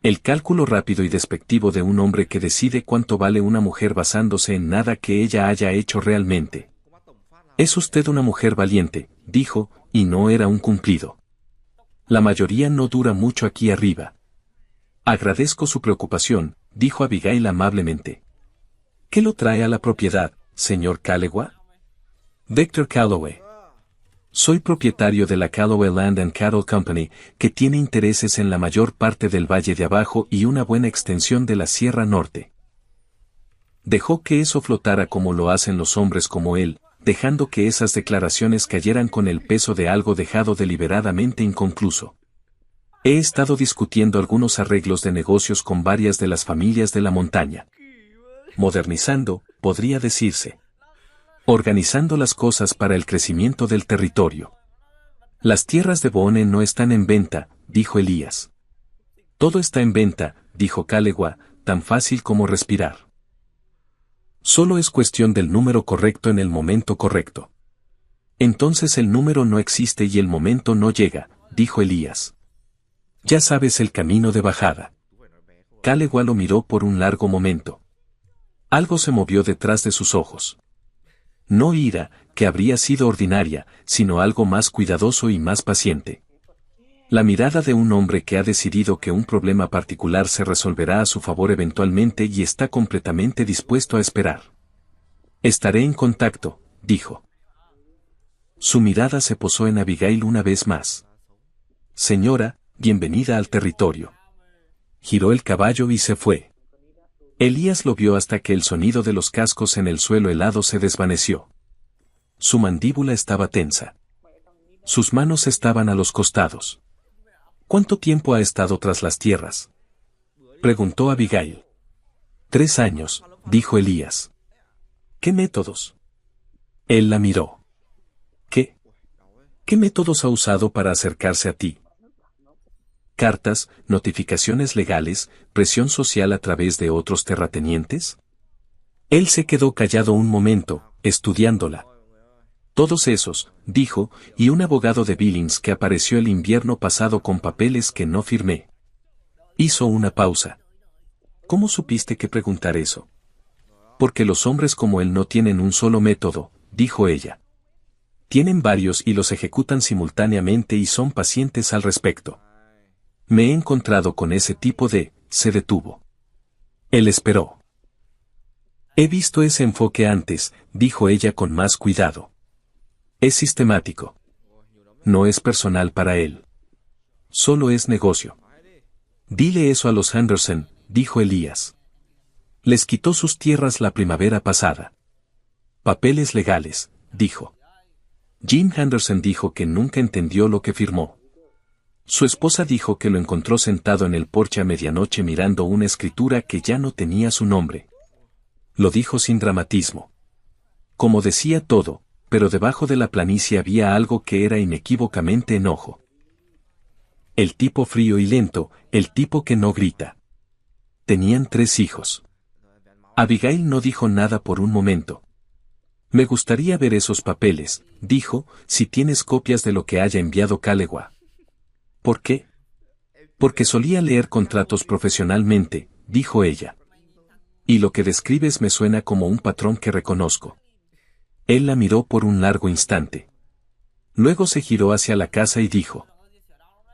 El cálculo rápido y despectivo de un hombre que decide cuánto vale una mujer basándose en nada que ella haya hecho realmente. Es usted una mujer valiente, dijo, y no era un cumplido. La mayoría no dura mucho aquí arriba. Agradezco su preocupación, dijo Abigail amablemente. ¿Qué lo trae a la propiedad, señor Calloway? Victor Calloway. Soy propietario de la Calloway Land and Cattle Company, que tiene intereses en la mayor parte del Valle de Abajo y una buena extensión de la Sierra Norte. Dejó que eso flotara como lo hacen los hombres como él, dejando que esas declaraciones cayeran con el peso de algo dejado deliberadamente inconcluso. He estado discutiendo algunos arreglos de negocios con varias de las familias de la montaña. Modernizando, podría decirse. Organizando las cosas para el crecimiento del territorio. Las tierras de Boone no están en venta, dijo Elías. Todo está en venta, dijo Calloway, tan fácil como respirar. Solo es cuestión del número correcto en el momento correcto. Entonces el número no existe y el momento no llega, dijo Elías. Ya sabes el camino de bajada. Calegua lo miró por un largo momento. Algo se movió detrás de sus ojos. No ira, que habría sido ordinaria, sino algo más cuidadoso y más paciente. La mirada de un hombre que ha decidido que un problema particular se resolverá a su favor eventualmente y está completamente dispuesto a esperar. Estaré en contacto, dijo. Su mirada se posó en Abigail una vez más. Señora, bienvenida al territorio. Giró el caballo y se fue. Elías lo vio hasta que el sonido de los cascos en el suelo helado se desvaneció. Su mandíbula estaba tensa. Sus manos estaban a los costados. ¿Cuánto tiempo ha estado tras las tierras?, preguntó Abigail. 3 años, dijo Elías. ¿Qué métodos? Él la miró. ¿Qué métodos ha usado para acercarse a ti? ¿Cartas, notificaciones legales, presión social a través de otros terratenientes? Él se quedó callado un momento, estudiándola. Todos esos, dijo, y un abogado de Billings que apareció el invierno pasado con papeles que no firmé. Hizo una pausa. ¿Cómo supiste que preguntar eso? Porque los hombres como él no tienen un solo método, dijo ella. Tienen varios y los ejecutan simultáneamente y son pacientes al respecto. Me he encontrado con ese tipo de... Se detuvo. Él esperó. He visto ese enfoque antes, dijo ella con más cuidado. Es sistemático. No es personal para él. Solo es negocio. Dile eso a los Henderson, dijo Elías. Les quitó sus tierras la primavera pasada. Papeles legales, dijo. Jim Henderson dijo que nunca entendió lo que firmó. Su esposa dijo que lo encontró sentado en el porche a medianoche mirando una escritura que ya no tenía su nombre. Lo dijo sin dramatismo. Como decía todo, pero debajo de la planicie había algo que era inequívocamente enojo. El tipo frío y lento, el tipo que no grita. Tenían 3 hijos. Abigail no dijo nada por un momento. Me gustaría ver esos papeles, dijo, si tienes copias de lo que haya enviado Calegua. ¿Por qué? Porque solía leer contratos profesionalmente, dijo ella. Y lo que describes me suena como un patrón que reconozco. Él la miró por un largo instante. Luego se giró hacia la casa y dijo: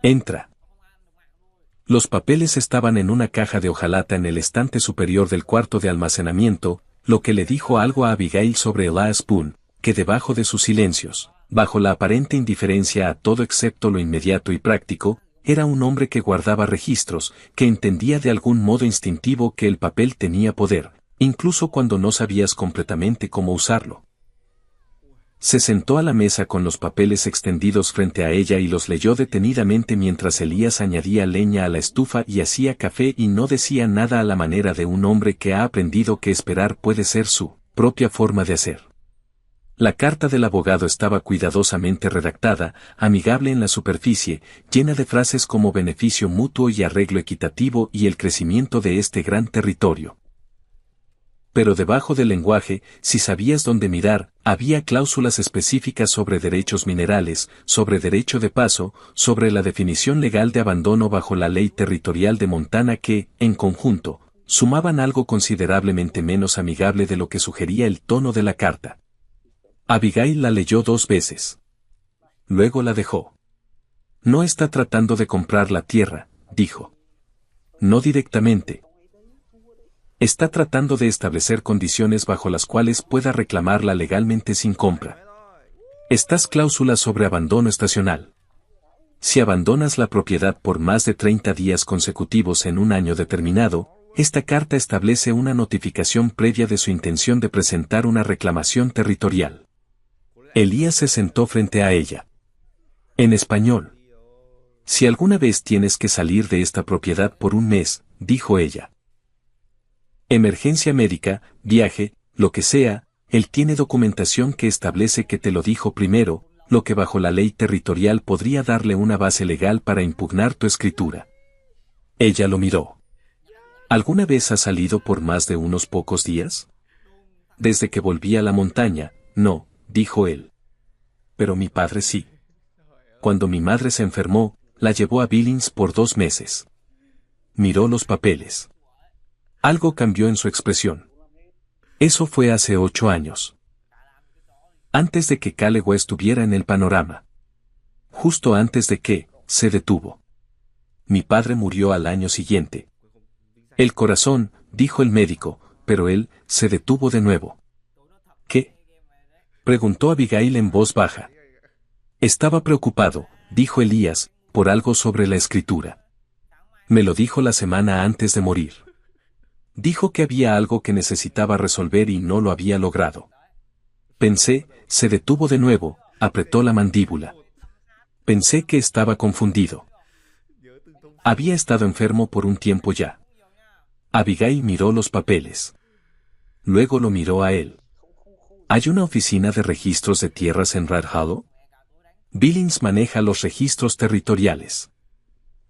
Entra. Los papeles estaban en una caja de hojalata en el estante superior del cuarto de almacenamiento, lo que le dijo algo a Abigail sobre Elias Spoon, que debajo de sus silencios, bajo la aparente indiferencia a todo excepto lo inmediato y práctico, era un hombre que guardaba registros, que entendía de algún modo instintivo que el papel tenía poder, incluso cuando no sabías completamente cómo usarlo. Se sentó a la mesa con los papeles extendidos frente a ella y los leyó detenidamente mientras Elías añadía leña a la estufa y hacía café y no decía nada a la manera de un hombre que ha aprendido que esperar puede ser su propia forma de hacer. La carta del abogado estaba cuidadosamente redactada, amigable en la superficie, llena de frases como beneficio mutuo y arreglo equitativo y el crecimiento de este gran territorio. Pero debajo del lenguaje, si sabías dónde mirar, había cláusulas específicas sobre derechos minerales, sobre derecho de paso, sobre la definición legal de abandono bajo la ley territorial de Montana que, en conjunto, sumaban algo considerablemente menos amigable de lo que sugería el tono de la carta. Abigail la leyó 2 veces. Luego la dejó. No está tratando de comprar la tierra, dijo. No directamente. Está tratando de establecer condiciones bajo las cuales pueda reclamarla legalmente sin compra. Estas cláusulas sobre abandono estacional. Si abandonas la propiedad por más de 30 días consecutivos en un año determinado, esta carta establece una notificación previa de su intención de presentar una reclamación territorial. Elías se sentó frente a ella. En español. Si alguna vez tienes que salir de esta propiedad por un mes, dijo ella. Emergencia médica, viaje, lo que sea, él tiene documentación que establece que te lo dijo primero, lo que bajo la ley territorial podría darle una base legal para impugnar tu escritura. Ella lo miró. ¿Alguna vez has salido por más de unos pocos días? Desde que volví a la montaña, no, dijo él. Pero mi padre sí. Cuando mi madre se enfermó, la llevó a Billings por 2 meses. Miró los papeles. Algo cambió en su expresión. Eso fue hace 8 años. Antes de que Calewa estuviera en el panorama. Justo antes de que, se detuvo. Mi padre murió al año siguiente. El corazón, dijo el médico, pero él, se detuvo de nuevo. ¿Qué? Preguntó Abigail en voz baja. Estaba preocupado, dijo Elías, por algo sobre la escritura. Me lo dijo la semana antes de morir. Dijo que había algo que necesitaba resolver y no lo había logrado. Pensé, se detuvo de nuevo, apretó la mandíbula. Pensé que estaba confundido. Había estado enfermo por un tiempo ya. Abigail miró los papeles. Luego lo miró a él. ¿Hay una oficina de registros de tierras en Red Hollow? Billings maneja los registros territoriales.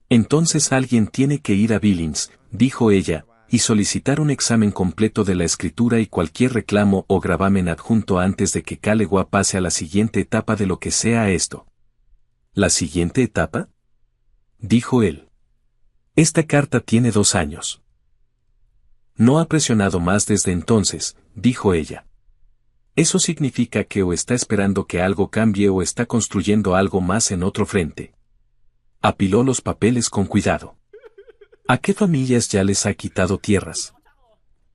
Entonces alguien tiene que ir a Billings, dijo ella, y solicitar un examen completo de la escritura y cualquier reclamo o gravamen adjunto antes de que Calewa pase a la siguiente etapa de lo que sea esto. ¿La siguiente etapa? Dijo él. Esta carta tiene 2 años. No ha presionado más desde entonces, dijo ella. Eso significa que o está esperando que algo cambie o está construyendo algo más en otro frente. Apiló los papeles con cuidado. ¿A qué familias ya les ha quitado tierras?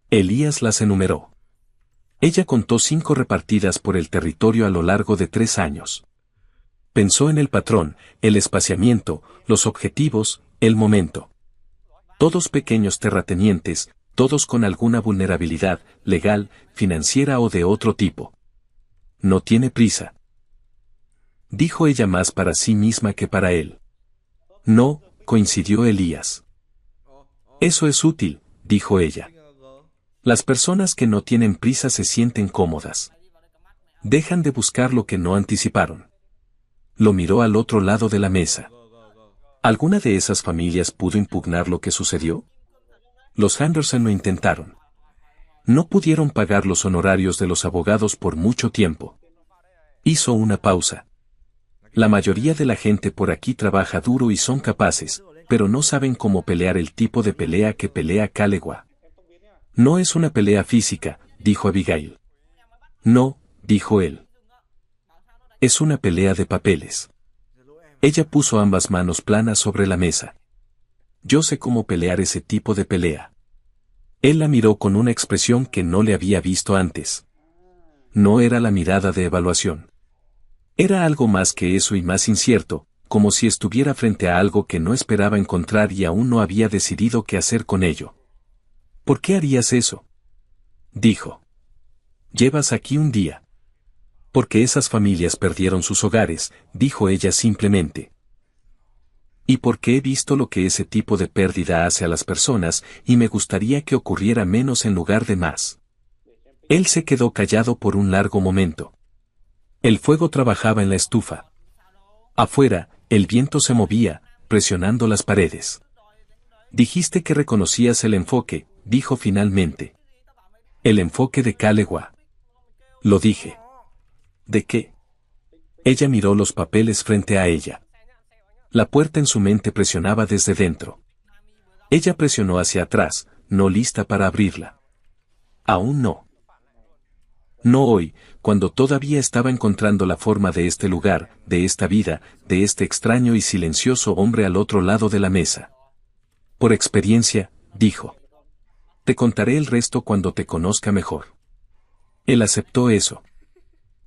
Elías las enumeró. Ella contó 5 repartidas por el territorio a lo largo de 3 años. Pensó en el patrón, el espaciamiento, los objetivos, el momento. Todos pequeños terratenientes, todos con alguna vulnerabilidad, legal, financiera o de otro tipo. No tiene prisa. Dijo ella más para sí misma que para él. No, coincidió Elías. Eso es útil, dijo ella. Las personas que no tienen prisa se sienten cómodas. Dejan de buscar lo que no anticiparon. Lo miró al otro lado de la mesa. ¿Alguna de esas familias pudo impugnar lo que sucedió? Los Henderson lo intentaron. No pudieron pagar los honorarios de los abogados por mucho tiempo. Hizo una pausa. La mayoría de la gente por aquí trabaja duro y son capaces, pero no saben cómo pelear el tipo de pelea que pelea Calewa. No es una pelea física, dijo Abigail. No, dijo él. Es una pelea de papeles. Ella puso ambas manos planas sobre la mesa. Yo sé cómo pelear ese tipo de pelea. Él la miró con una expresión que no le había visto antes. No era la mirada de evaluación. Era algo más que eso y más incierto, como si estuviera frente a algo que no esperaba encontrar y aún no había decidido qué hacer con ello. ¿Por qué harías eso? Dijo. Llevas aquí un día. Porque esas familias perdieron sus hogares, dijo ella simplemente. Y porque he visto lo que ese tipo de pérdida hace a las personas, y me gustaría que ocurriera menos en lugar de más. Él se quedó callado por un largo momento. El fuego trabajaba en la estufa. Afuera, el viento se movía, presionando las paredes. Dijiste que reconocías el enfoque, dijo finalmente. El enfoque de Calewa. Lo dije. ¿De qué? Ella miró los papeles frente a ella. La puerta en su mente presionaba desde dentro. Ella presionó hacia atrás, no lista para abrirla. Aún no. No hoy, cuando todavía estaba encontrando la forma de este lugar, de esta vida, de este extraño y silencioso hombre al otro lado de la mesa. Por experiencia, dijo. Te contaré el resto cuando te conozca mejor. Él aceptó eso.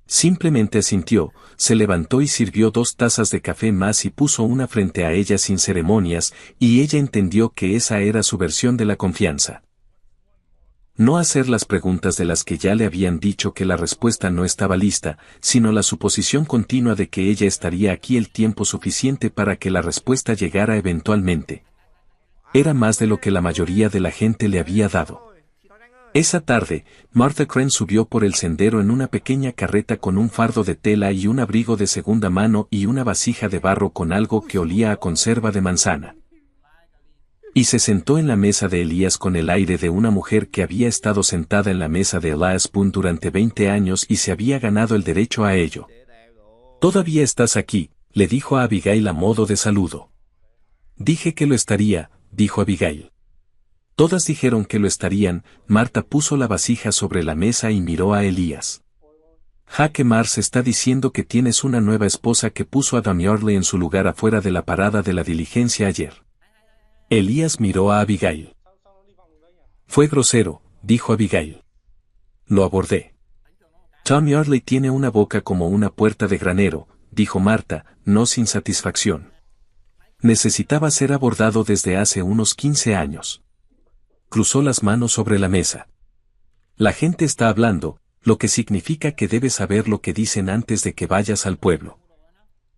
Simplemente asintió, se levantó y sirvió 2 tazas de café más y puso una frente a ella sin ceremonias, y ella entendió que esa era su versión de la confianza. No hacer las preguntas de las que ya le habían dicho que la respuesta no estaba lista, sino la suposición continua de que ella estaría aquí el tiempo suficiente para que la respuesta llegara eventualmente. Era más de lo que la mayoría de la gente le había dado. Esa tarde, Martha Crane subió por el sendero en una pequeña carreta con un fardo de tela y un abrigo de segunda mano y una vasija de barro con algo que olía a conserva de manzana. Y se sentó en la mesa de Elías con el aire de una mujer que había estado sentada en la mesa de Elías durante 20 años y se había ganado el derecho a ello. «Todavía estás aquí», le dijo a Abigail a modo de saludo. «Dije que lo estaría», dijo Abigail. Todas dijeron que lo estarían. Marta puso la vasija sobre la mesa y miró a Elías. «Jaque Mars está diciendo que tienes una nueva esposa que puso a Damiorle en su lugar afuera de la parada de la diligencia ayer». Elías miró a Abigail. «Fue grosero», dijo Abigail. «Lo abordé». «Tommy Orley tiene una boca como una puerta de granero», dijo Marta, no sin satisfacción. Necesitaba ser abordado desde hace unos 15 años. Cruzó las manos sobre la mesa. «La gente está hablando, lo que significa que debes saber lo que dicen antes de que vayas al pueblo».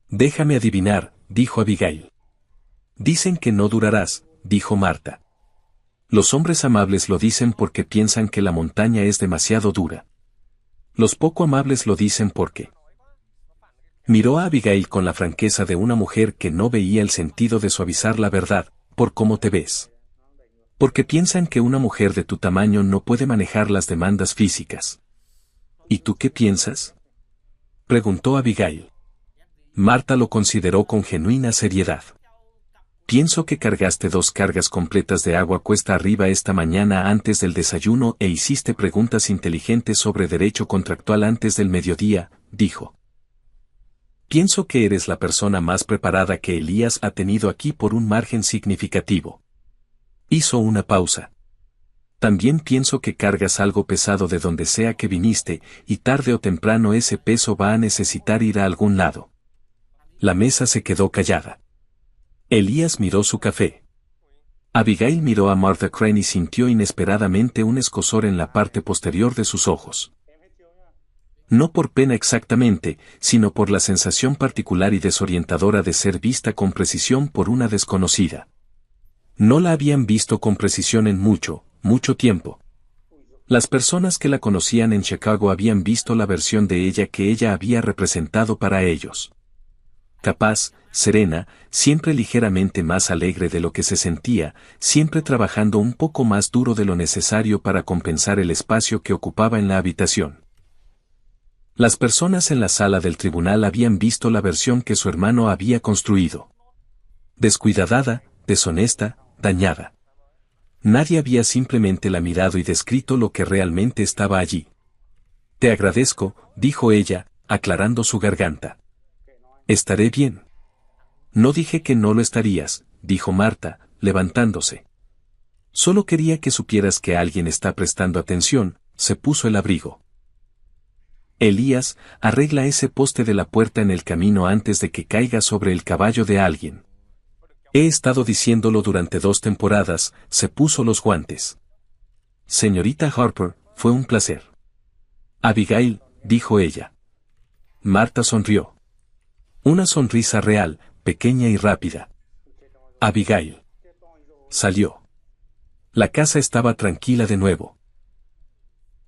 «Déjame adivinar», dijo Abigail. «Dicen que no durarás», dijo Marta. «Los hombres amables lo dicen porque piensan que la montaña es demasiado dura. Los poco amables lo dicen porque...». Miró a Abigail con la franqueza de una mujer que no veía el sentido de suavizar la verdad. «Por cómo te ves. Porque piensan que una mujer de tu tamaño no puede manejar las demandas físicas». «¿Y tú qué piensas?», preguntó Abigail. Marta lo consideró con genuina seriedad. «Pienso que cargaste 2 cargas completas de agua cuesta arriba esta mañana antes del desayuno e hiciste preguntas inteligentes sobre derecho contractual antes del mediodía», dijo. «Pienso que eres la persona más preparada que Elías ha tenido aquí por un margen significativo». Hizo una pausa. «También pienso que cargas algo pesado de donde sea que viniste, y tarde o temprano ese peso va a necesitar ir a algún lado». La mesa se quedó callada. Elías miró su café. Abigail miró a Martha Crane y sintió inesperadamente un escozor en la parte posterior de sus ojos. No por pena exactamente, sino por la sensación particular y desorientadora de ser vista con precisión por una desconocida. No la habían visto con precisión en mucho tiempo. Las personas que la conocían en Chicago habían visto la versión de ella que ella había representado para ellos. Capaz, serena, siempre ligeramente más alegre de lo que se sentía, siempre trabajando un poco más duro de lo necesario para compensar el espacio que ocupaba en la habitación. Las personas en la sala del tribunal habían visto la versión que su hermano había construido. Descuidada, deshonesta, dañada. Nadie había simplemente la mirado y descrito lo que realmente estaba allí. «Te agradezco», dijo ella, aclarando su garganta. «Estaré bien». «No dije que no lo estarías», dijo Marta, levantándose. «Solo quería que supieras que alguien está prestando atención», se puso el abrigo. «Elías, arregla ese poste de la puerta en el camino antes de que caiga sobre el caballo de alguien». «He estado diciéndolo durante 2 temporadas», se puso los guantes. «Señorita Harper, fue un placer». «Abigail», dijo ella. Marta sonrió. Una sonrisa real, pequeña y rápida. Abigail salió. La casa estaba tranquila de nuevo.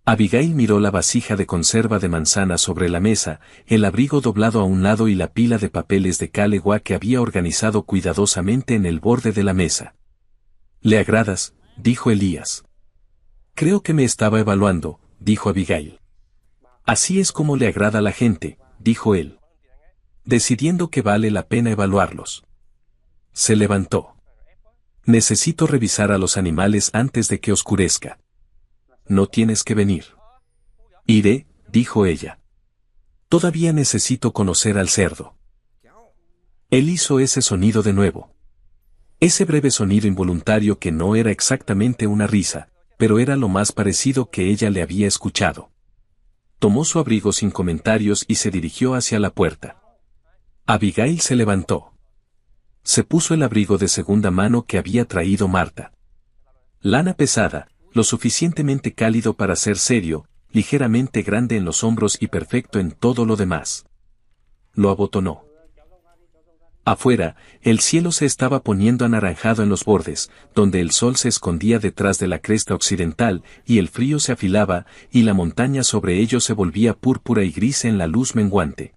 Abigail miró la vasija de conserva de manzana sobre la mesa, el abrigo doblado a un lado y la pila de papeles de Calegua que había organizado cuidadosamente en el borde de la mesa. «Le agradas», dijo Elías. «Creo que me estaba evaluando», dijo Abigail. «Así es como le agrada a la gente», dijo él. Decidiendo que vale la pena evaluarlos. Se levantó. «Necesito revisar a los animales antes de que oscurezca». «No tienes que venir». «Iré», dijo ella. «Todavía necesito conocer al cerdo». Él hizo ese sonido de nuevo. Ese breve sonido involuntario que no era exactamente una risa, pero era lo más parecido que ella le había escuchado. Tomó su abrigo sin comentarios y se dirigió hacia la puerta. Abigail se levantó. Se puso el abrigo de segunda mano que había traído Marta. Lana pesada, lo suficientemente cálido para ser serio, ligeramente grande en los hombros y perfecto en todo lo demás. Lo abotonó. Afuera, el cielo se estaba poniendo anaranjado en los bordes, donde el sol se escondía detrás de la cresta occidental, y el frío se afilaba, y la montaña sobre ellos se volvía púrpura y gris en la luz menguante.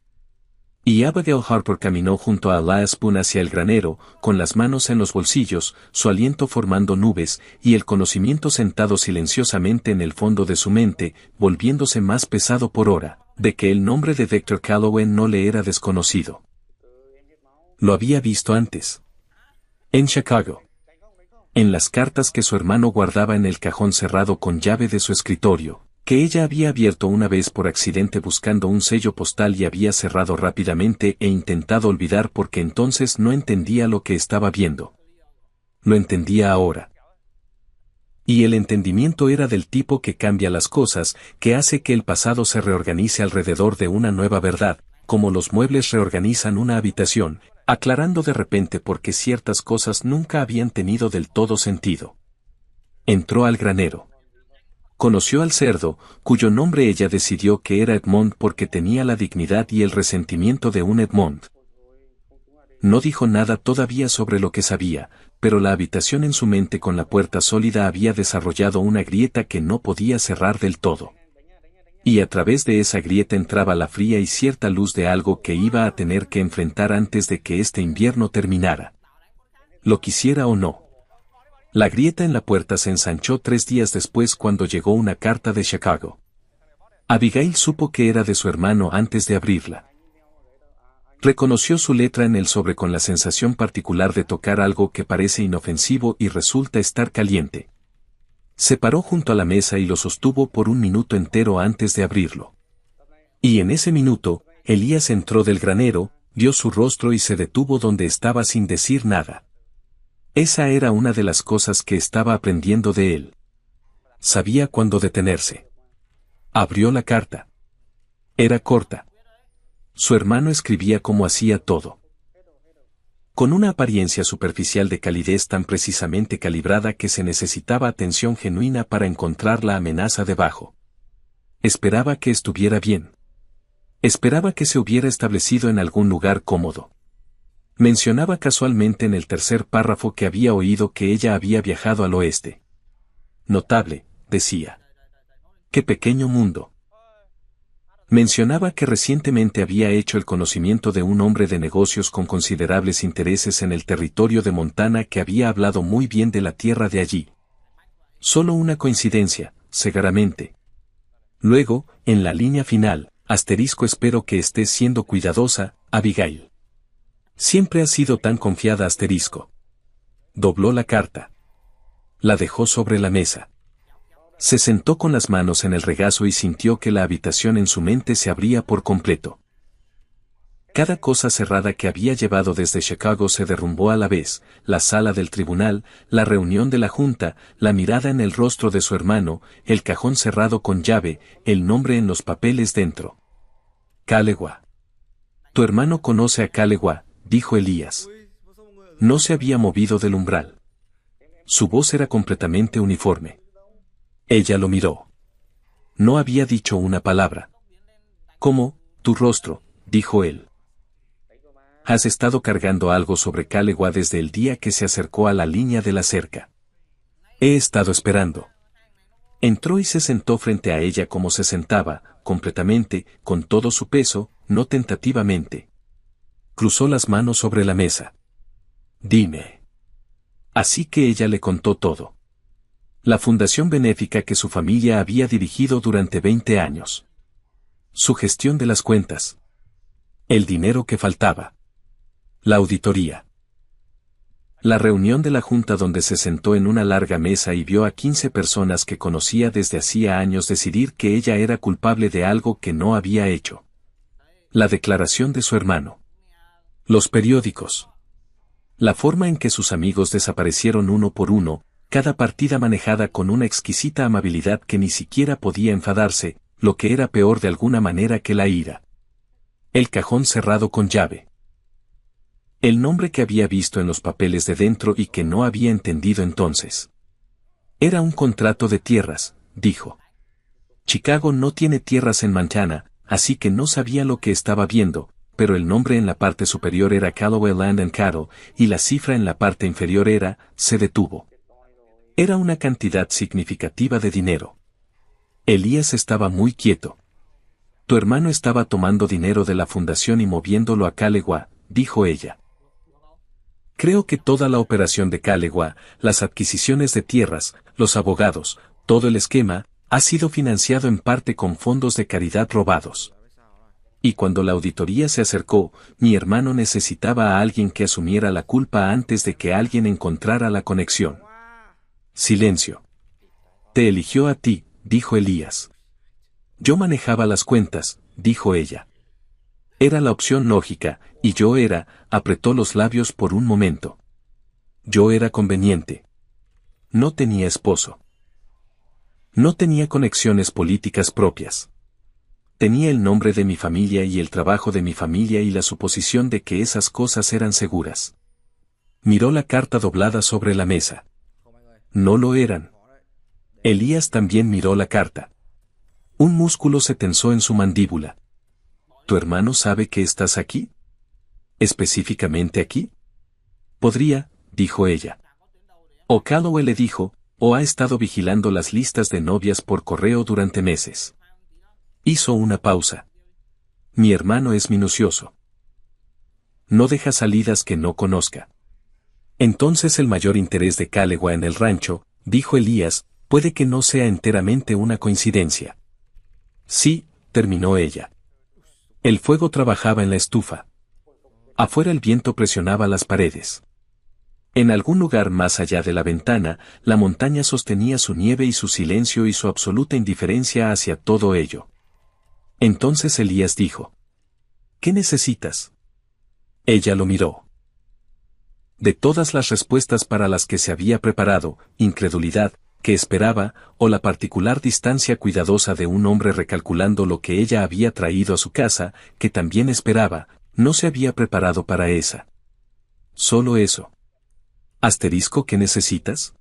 Y Abigail Harper caminó junto a Elias Boone hacia el granero, con las manos en los bolsillos, su aliento formando nubes, y el conocimiento sentado silenciosamente en el fondo de su mente, volviéndose más pesado por hora, de que el nombre de Dexter Calloway no le era desconocido. Lo había visto antes. En Chicago. En las cartas que su hermano guardaba en el cajón cerrado con llave de su escritorio, que ella había abierto una vez por accidente buscando un sello postal y había cerrado rápidamente e intentado olvidar porque entonces no entendía lo que estaba viendo. Lo entendía ahora. Y el entendimiento era del tipo que cambia las cosas, que hace que el pasado se reorganice alrededor de una nueva verdad, como los muebles reorganizan una habitación, aclarando de repente por qué ciertas cosas nunca habían tenido del todo sentido. Entró al granero. Conoció al cerdo, cuyo nombre ella decidió que era Edmond porque tenía la dignidad y el resentimiento de un Edmond. No dijo nada todavía sobre lo que sabía, pero la habitación en su mente con la puerta sólida había desarrollado una grieta que no podía cerrar del todo. Y a través de esa grieta entraba la fría y cierta luz de algo que iba a tener que enfrentar antes de que este invierno terminara. Lo quisiera o no. La grieta en la puerta se ensanchó 3 días después cuando llegó una carta de Chicago. Abigail supo que era de su hermano antes de abrirla. Reconoció su letra en el sobre con la sensación particular de tocar algo que parece inofensivo y resulta estar caliente. Se paró junto a la mesa y lo sostuvo por un minuto entero antes de abrirlo. Y en ese minuto, Elías entró del granero, vio su rostro y se detuvo donde estaba sin decir nada. Esa era una de las cosas que estaba aprendiendo de él. Sabía cuándo detenerse. Abrió la carta. Era corta. Su hermano escribía como hacía todo. Con una apariencia superficial de calidez tan precisamente calibrada que se necesitaba atención genuina para encontrar la amenaza debajo. Esperaba que estuviera bien. Esperaba que se hubiera establecido en algún lugar cómodo. Mencionaba casualmente en el tercer párrafo que había oído que ella había viajado al oeste. Notable, decía. ¡Qué pequeño mundo! Mencionaba que recientemente había hecho el conocimiento de un hombre de negocios con considerables intereses en el territorio de Montana que había hablado muy bien de la tierra de allí. Solo una coincidencia, segaramente. Luego, en la línea final, espero que estés siendo cuidadosa, Abigail. Siempre has sido tan confiada, Dobló la carta. La dejó sobre la mesa. Se sentó con las manos en el regazo y sintió que la habitación en su mente se abría por completo. Cada cosa cerrada que había llevado desde Chicago se derrumbó a la vez, la sala del tribunal, la reunión de la junta, la mirada en el rostro de su hermano, el cajón cerrado con llave, el nombre en los papeles dentro. Calloway. Tu hermano conoce a Calloway, dijo Elías. No se había movido del umbral. Su voz era completamente uniforme. Ella lo miró. No había dicho una palabra. ¿Cómo, tu rostro?, dijo él. Has estado cargando algo sobre Calloway desde el día que se acercó a la línea de la cerca. He estado esperando. Entró y se sentó frente a ella como se sentaba, completamente, con todo su peso, no tentativamente. Cruzó las manos sobre la mesa. Dime. Así que ella le contó todo. La fundación benéfica que su familia había dirigido durante 20 años. Su gestión de las cuentas. El dinero que faltaba. La auditoría. La reunión de la junta donde se sentó en una larga mesa y vio a 15 personas que conocía desde hacía años decidir que ella era culpable de algo que no había hecho. La declaración de su hermano. Los periódicos. La forma en que sus amigos desaparecieron uno por uno, cada partida manejada con una exquisita amabilidad que ni siquiera podía enfadarse, lo que era peor de alguna manera que la ira. El cajón cerrado con llave. El nombre que había visto en los papeles de dentro y que no había entendido entonces. Era un contrato de tierras, dijo. Chicago no tiene tierras en Montana, así que no sabía lo que estaba viendo, pero el nombre en la parte superior era Calloway Land and Cattle, y la cifra en la parte inferior era, se detuvo. Era una cantidad significativa de dinero. Elías estaba muy quieto. Tu hermano estaba tomando dinero de la fundación y moviéndolo a Calewa, dijo ella. Creo que toda la operación de Calewa, las adquisiciones de tierras, los abogados, todo el esquema, ha sido financiado en parte con fondos de caridad robados. Y cuando la auditoría se acercó, mi hermano necesitaba a alguien que asumiera la culpa antes de que alguien encontrara la conexión. Silencio. Te eligió a ti, dijo Elías. Yo manejaba las cuentas, dijo ella. Era la opción lógica, y yo apretó los labios por un momento. Yo era conveniente. No tenía esposo. No tenía conexiones políticas propias. Tenía el nombre de mi familia y el trabajo de mi familia y la suposición de que esas cosas eran seguras. Miró la carta doblada sobre la mesa. No lo eran. Elías también miró la carta. Un músculo se tensó en su mandíbula. ¿Tu hermano sabe que estás aquí? ¿Específicamente aquí? Podría, dijo ella. O Calloway le dijo, o ha estado vigilando las listas de novias por correo durante meses. Hizo una pausa. Mi hermano es minucioso. No deja salidas que no conozca. Entonces el mayor interés de Calewa en el rancho, dijo Elías, puede que no sea enteramente una coincidencia. Sí, terminó ella. El fuego trabajaba en la estufa. Afuera el viento presionaba las paredes. En algún lugar más allá de la ventana, la montaña sostenía su nieve y su silencio y su absoluta indiferencia hacia todo ello. Entonces Elías dijo: ¿Qué necesitas? Ella lo miró. De todas las respuestas para las que se había preparado, incredulidad, que esperaba, o la particular distancia cuidadosa de un hombre recalculando lo que ella había traído a su casa, que también esperaba, no se había preparado para esa. Solo eso. Asterisco, ¿qué necesitas?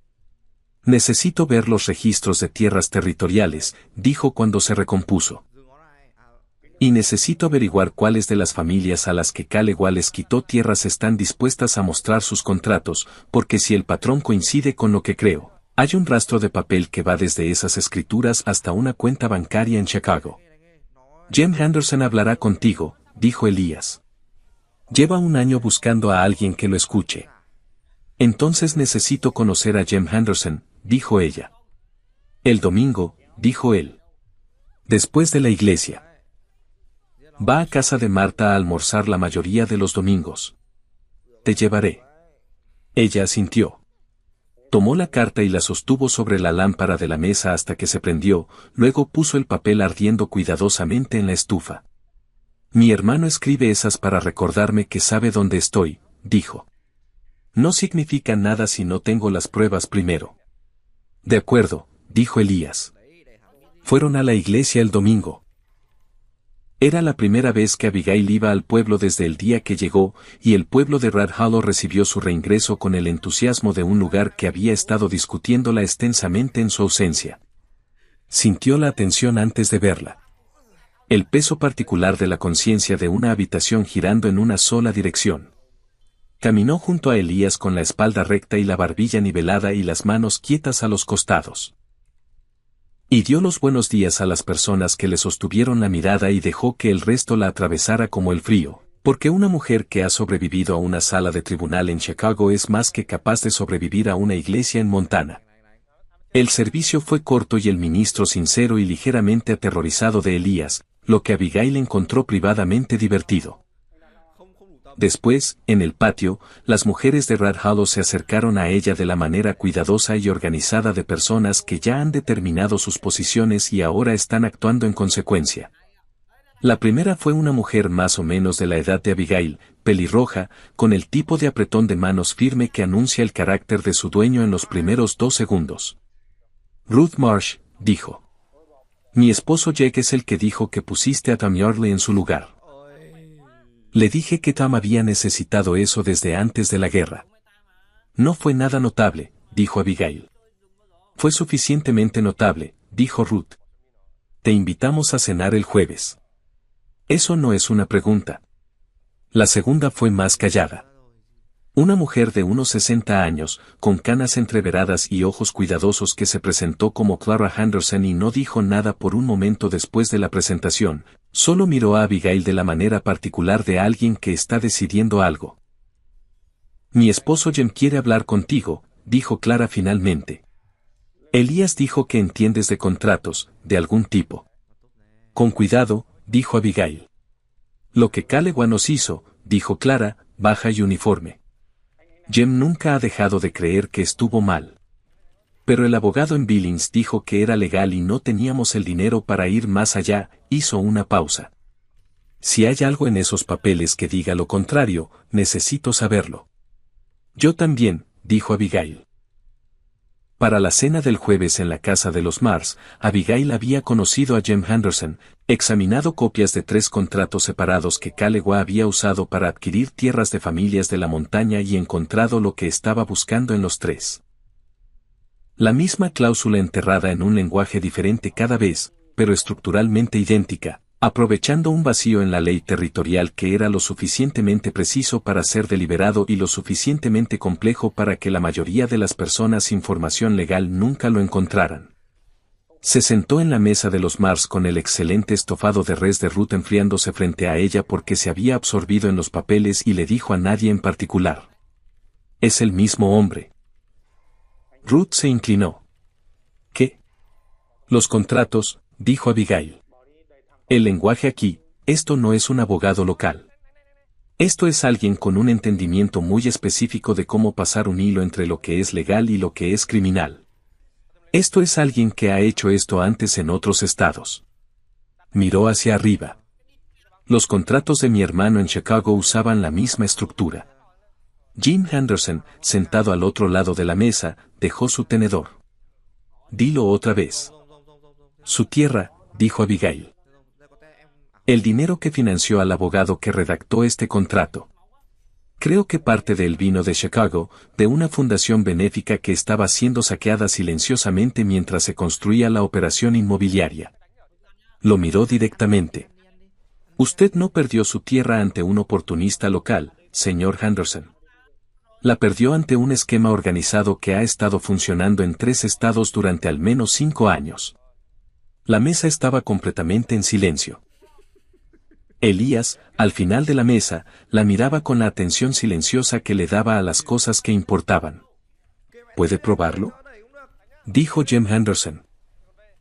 Necesito ver los registros de tierras territoriales, dijo cuando se recompuso. Y necesito averiguar cuáles de las familias a las que Calewa les quitó tierras están dispuestas a mostrar sus contratos, porque si el patrón coincide con lo que creo, hay un rastro de papel que va desde esas escrituras hasta una cuenta bancaria en Chicago. Jim Henderson hablará contigo, dijo Elías. Lleva un año buscando a alguien que lo escuche. Entonces necesito conocer a Jim Henderson, dijo ella. El domingo, dijo él. Después de la iglesia. Va a casa de Marta a almorzar la mayoría de los domingos. Te llevaré. Ella asintió. Tomó la carta y la sostuvo sobre la lámpara de la mesa hasta que se prendió, luego puso el papel ardiendo cuidadosamente en la estufa. Mi hermano escribe esas para recordarme que sabe dónde estoy, dijo. No significa nada si no tengo las pruebas primero. De acuerdo, dijo Elías. Fueron a la iglesia el domingo. Era la primera vez que Abigail iba al pueblo desde el día que llegó, y el pueblo de Red Hollow recibió su reingreso con el entusiasmo de un lugar que había estado discutiéndola extensamente en su ausencia. Sintió la atención antes de verla. El peso particular de la conciencia de una habitación girando en una sola dirección. Caminó junto a Elías con la espalda recta y la barbilla nivelada y las manos quietas a los costados. Y dio los buenos días a las personas que le sostuvieron la mirada y dejó que el resto la atravesara como el frío, porque una mujer que ha sobrevivido a una sala de tribunal en Chicago es más que capaz de sobrevivir a una iglesia en Montana. El servicio fue corto y el ministro sincero y ligeramente aterrorizado de Elías, lo que Abigail encontró privadamente divertido. Después, en el patio, las mujeres de Red Hollow se acercaron a ella de la manera cuidadosa y organizada de personas que ya han determinado sus posiciones y ahora están actuando en consecuencia. La primera fue una mujer más o menos de la edad de Abigail, pelirroja, con el tipo de apretón de manos firme que anuncia el carácter de su dueño en los primeros 2 segundos. Ruth Marsh, dijo. Mi esposo Jake es el que dijo que pusiste a Tom Yardley en su lugar. Le dije que Tom había necesitado eso desde antes de la guerra. No fue nada notable, dijo Abigail. Fue suficientemente notable, dijo Ruth. Te invitamos a cenar el jueves. Eso no es una pregunta. La segunda fue más callada. Una mujer de unos 60 años, con canas entreveradas y ojos cuidadosos que se presentó como Clara Henderson y no dijo nada por un momento después de la presentación, solo miró a Abigail de la manera particular de alguien que está decidiendo algo. Mi esposo Jem quiere hablar contigo, dijo Clara finalmente. Elías dijo que entiendes de contratos, de algún tipo. Con cuidado, dijo Abigail. Lo que Calewa nos hizo, dijo Clara, baja y uniforme. Jem nunca ha dejado de creer que estuvo mal. Pero el abogado en Billings dijo que era legal y no teníamos el dinero para ir más allá, hizo una pausa. Si hay algo en esos papeles que diga lo contrario, necesito saberlo. Yo también, dijo Abigail. Para la cena del jueves en la casa de los Mars, Abigail había conocido a Jem Henderson, examinado copias de 3 contratos separados que Calewa había usado para adquirir tierras de familias de la montaña y encontrado lo que estaba buscando en los 3. La misma cláusula enterrada en un lenguaje diferente cada vez, pero estructuralmente idéntica, aprovechando un vacío en la ley territorial que era lo suficientemente preciso para ser deliberado y lo suficientemente complejo para que la mayoría de las personas sin formación legal nunca lo encontraran. Se sentó en la mesa de los Mars con el excelente estofado de res de Ruth enfriándose frente a ella porque se había absorbido en los papeles y le dijo a nadie en particular. Es el mismo hombre. Ruth se inclinó. ¿Qué? Los contratos, dijo Abigail. El lenguaje aquí, esto no es un abogado local. Esto es alguien con un entendimiento muy específico de cómo pasar un hilo entre lo que es legal y lo que es criminal. Esto es alguien que ha hecho esto antes en otros estados. Miró hacia arriba. Los contratos de mi hermano en Chicago usaban la misma estructura. Jim Henderson, sentado al otro lado de la mesa, dejó su tenedor. Dilo otra vez. Su tierra, dijo Abigail. El dinero que financió al abogado que redactó este contrato. Creo que parte de él vino de Chicago, de una fundación benéfica que estaba siendo saqueada silenciosamente mientras se construía la operación inmobiliaria. Lo miró directamente. Usted no perdió su tierra ante un oportunista local, señor Henderson. La perdió ante un esquema organizado que ha estado funcionando en 3 estados durante al menos 5 años. La mesa estaba completamente en silencio. Elías, al final de la mesa, la miraba con la atención silenciosa que le daba a las cosas que importaban. ¿Puede probarlo?, dijo Jem Henderson.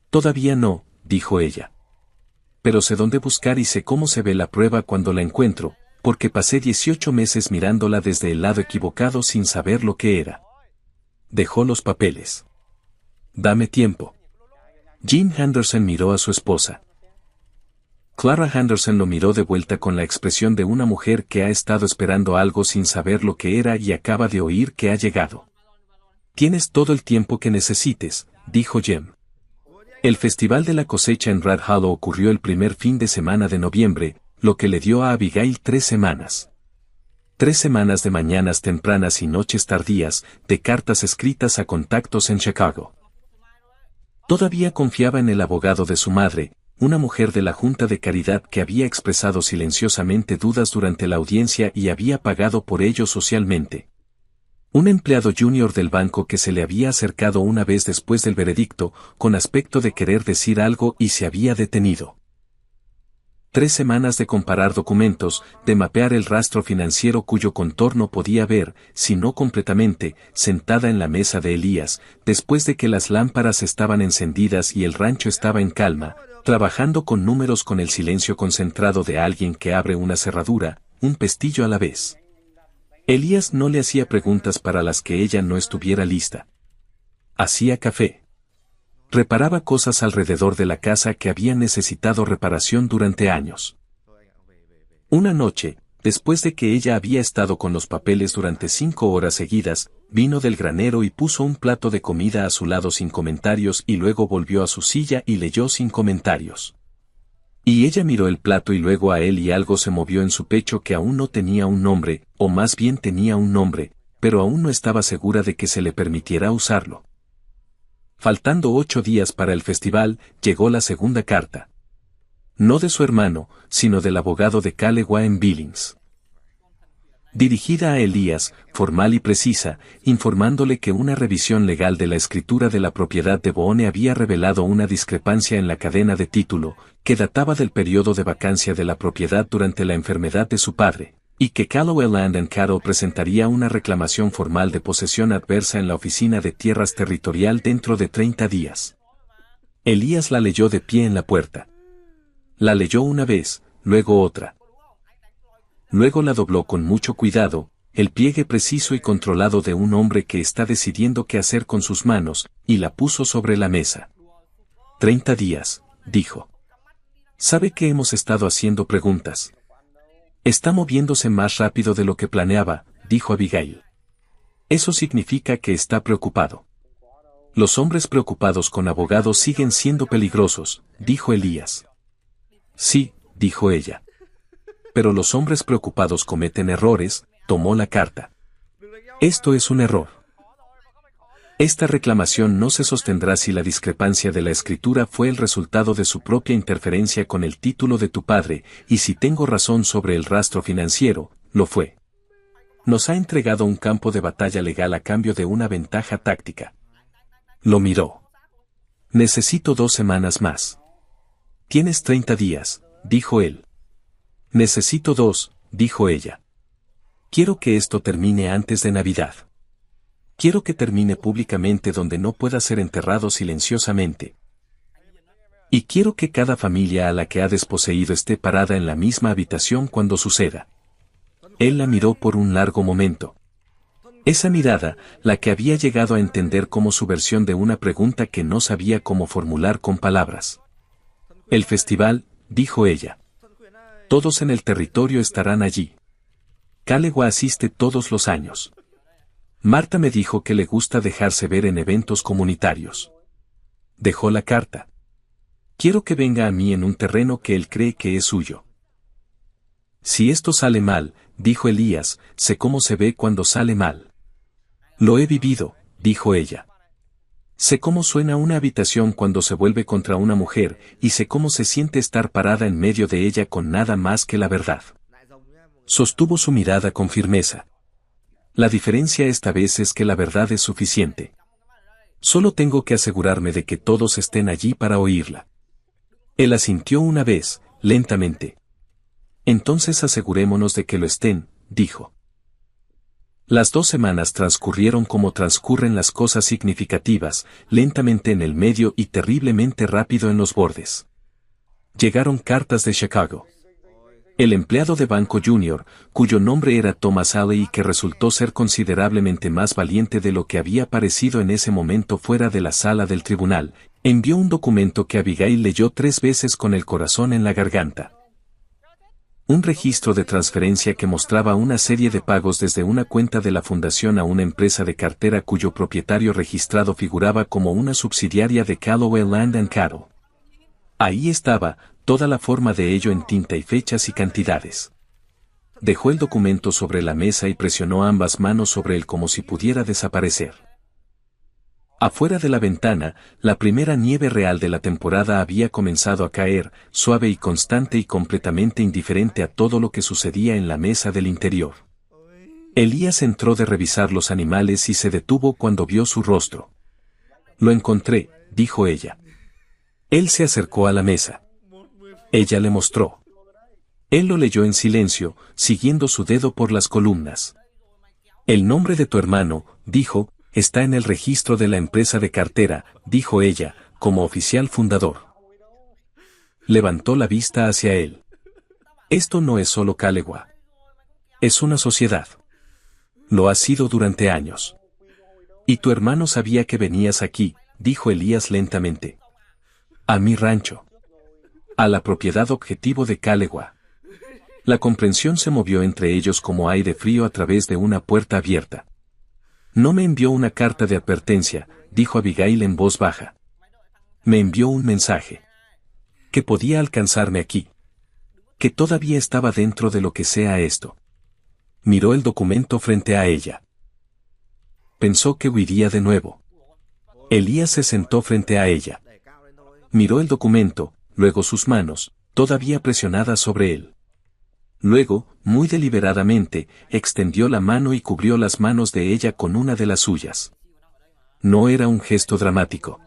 Todavía no, dijo ella. Pero sé dónde buscar y sé cómo se ve la prueba cuando la encuentro, porque pasé 18 meses mirándola desde el lado equivocado sin saber lo que era. Dejó los papeles. Dame tiempo. Jim Henderson miró a su esposa. Clara Henderson lo miró de vuelta con la expresión de una mujer que ha estado esperando algo sin saber lo que era y acaba de oír que ha llegado. Tienes todo el tiempo que necesites, dijo Jem. El festival de la cosecha en Red Hollow ocurrió el primer fin de semana de noviembre, lo que le dio a Abigail 3 semanas. 3 semanas de mañanas tempranas y noches tardías, de cartas escritas a contactos en Chicago. Todavía confiaba en el abogado de su madre, una mujer de la Junta de Caridad que había expresado silenciosamente dudas durante la audiencia y había pagado por ello socialmente. Un empleado junior del banco que se le había acercado una vez después del veredicto, con aspecto de querer decir algo y se había detenido. 3 semanas de comparar documentos, de mapear el rastro financiero cuyo contorno podía ver, si no completamente, sentada en la mesa de Elías, después de que las lámparas estaban encendidas y el rancho estaba en calma, trabajando con números con el silencio concentrado de alguien que abre una cerradura, un pestillo a la vez. Elías no le hacía preguntas para las que ella no estuviera lista. Hacía café. Reparaba cosas alrededor de la casa que habían necesitado reparación durante años. Una noche, después de que ella había estado con los papeles durante 5 horas seguidas, vino del granero y puso un plato de comida a su lado sin comentarios y luego volvió a su silla y leyó sin comentarios. Y ella miró el plato y luego a él y algo se movió en su pecho que aún no tenía un nombre, o más bien tenía un nombre, pero aún no estaba segura de que se le permitiera usarlo. Faltando 8 días para el festival, llegó la segunda carta. No de su hermano, sino del abogado de Calewa en Billings. dirigida a Elías, formal y precisa, informándole que una revisión legal de la escritura de la propiedad de Boone había revelado una discrepancia en la cadena de título, que databa del periodo de vacancia de la propiedad durante la enfermedad de su padre, y que Calloway Land and Cattle presentaría una reclamación formal de posesión adversa en la Oficina de Tierras Territorial dentro de 30 días. Elías la leyó de pie en la puerta. La leyó una vez, luego otra. Luego la dobló con mucho cuidado, el pliegue preciso y controlado de un hombre que está decidiendo qué hacer con sus manos, y la puso sobre la mesa. 30 días, dijo. Sabe que hemos estado haciendo preguntas. Está moviéndose más rápido de lo que planeaba, dijo Abigail. Eso significa que está preocupado. Los hombres preocupados con abogados siguen siendo peligrosos, dijo Elías. Sí, dijo ella. Pero los hombres preocupados cometen errores, tomó la carta. Esto es un error. Esta reclamación no se sostendrá si la discrepancia de la escritura fue el resultado de su propia interferencia con el título de tu padre, y si tengo razón sobre el rastro financiero, lo fue. Nos ha entregado un campo de batalla legal a cambio de una ventaja táctica. Lo miró. Necesito 2 semanas más. Tienes 30 días, dijo él. Necesito 2, dijo ella. Quiero que esto termine antes de Navidad. Quiero que termine públicamente donde no pueda ser enterrado silenciosamente. Y quiero que cada familia a la que ha desposeído esté parada en la misma habitación cuando suceda. Él la miró por un largo momento. Esa mirada, la que había llegado a entender como su versión de una pregunta que no sabía cómo formular con palabras. El festival, dijo ella. Todos en el territorio estarán allí. Calloway asiste todos los años. Marta me dijo que le gusta dejarse ver en eventos comunitarios. Dejó la carta. Quiero que venga a mí en un terreno que él cree que es suyo. Si esto sale mal, dijo Elías, sé cómo se ve cuando sale mal. Lo he vivido, dijo ella. Sé cómo suena una habitación cuando se vuelve contra una mujer, y sé cómo se siente estar parada en medio de ella con nada más que la verdad. Sostuvo su mirada con firmeza. La diferencia esta vez es que la verdad es suficiente. Solo tengo que asegurarme de que todos estén allí para oírla. Él asintió una vez, lentamente. Entonces asegurémonos de que lo estén, dijo. Las 2 semanas transcurrieron como transcurren las cosas significativas, lentamente en el medio y terriblemente rápido en los bordes. Llegaron cartas de Chicago. El empleado de Banco Junior, cuyo nombre era Thomas Alley y que resultó ser considerablemente más valiente de lo que había parecido en ese momento fuera de la sala del tribunal, envió un documento que Abigail leyó 3 veces con el corazón en la garganta. Un registro de transferencia que mostraba una serie de pagos desde una cuenta de la fundación a una empresa de cartera cuyo propietario registrado figuraba como una subsidiaria de Calloway Land and Cattle. Ahí estaba, toda la forma de ello en tinta y fechas y cantidades. Dejó el documento sobre la mesa y presionó ambas manos sobre él como si pudiera desaparecer. Afuera de la ventana, la primera nieve real de la temporada había comenzado a caer, suave y constante y completamente indiferente a todo lo que sucedía en la mesa del interior. Elías entró de revisar los animales y se detuvo cuando vio su rostro. Lo encontré, dijo ella. Él se acercó a la mesa. Ella le mostró. Él lo leyó en silencio, siguiendo su dedo por las columnas. El nombre de tu hermano, dijo, está en el registro de la empresa de cartera, dijo ella, como oficial fundador. Levantó la vista hacia él. Esto no es solo Calloway. Es una sociedad. Lo ha sido durante años. Y tu hermano sabía que venías aquí, dijo Elías lentamente. A mi rancho. A la propiedad objetivo de Calloway. La comprensión se movió entre ellos como aire frío a través de una puerta abierta. No me envió una carta de advertencia, dijo Abigail en voz baja. Me envió un mensaje. Que podía alcanzarme aquí. Que todavía estaba dentro de lo que sea esto. Miró el documento frente a ella. Pensó que huiría de nuevo. Elías se sentó frente a ella. Miró el documento, luego sus manos, todavía presionadas sobre él. Luego, muy deliberadamente, extendió la mano y cubrió las manos de ella con una de las suyas. No era un gesto dramático.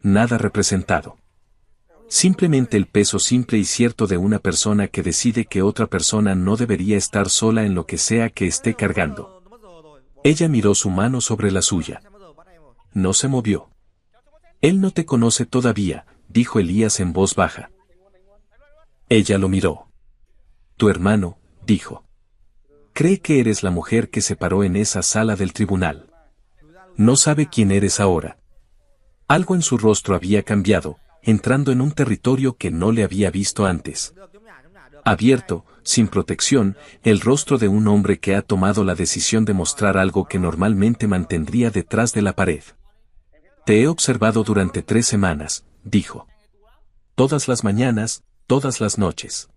Nada representado. Simplemente el peso simple y cierto de una persona que decide que otra persona no debería estar sola en lo que sea que esté cargando. Ella miró su mano sobre la suya. No se movió. Él no te conoce todavía, dijo Elías en voz baja. Ella lo miró. Tu hermano, dijo. Cree que eres la mujer que se paró en esa sala del tribunal. No sabe quién eres ahora. Algo en su rostro había cambiado, entrando en un territorio que no le había visto antes. Abierto, sin protección, el rostro de un hombre que ha tomado la decisión de mostrar algo que normalmente mantendría detrás de la pared. Te he observado durante 3 semanas, dijo. Todas las mañanas, todas las noches.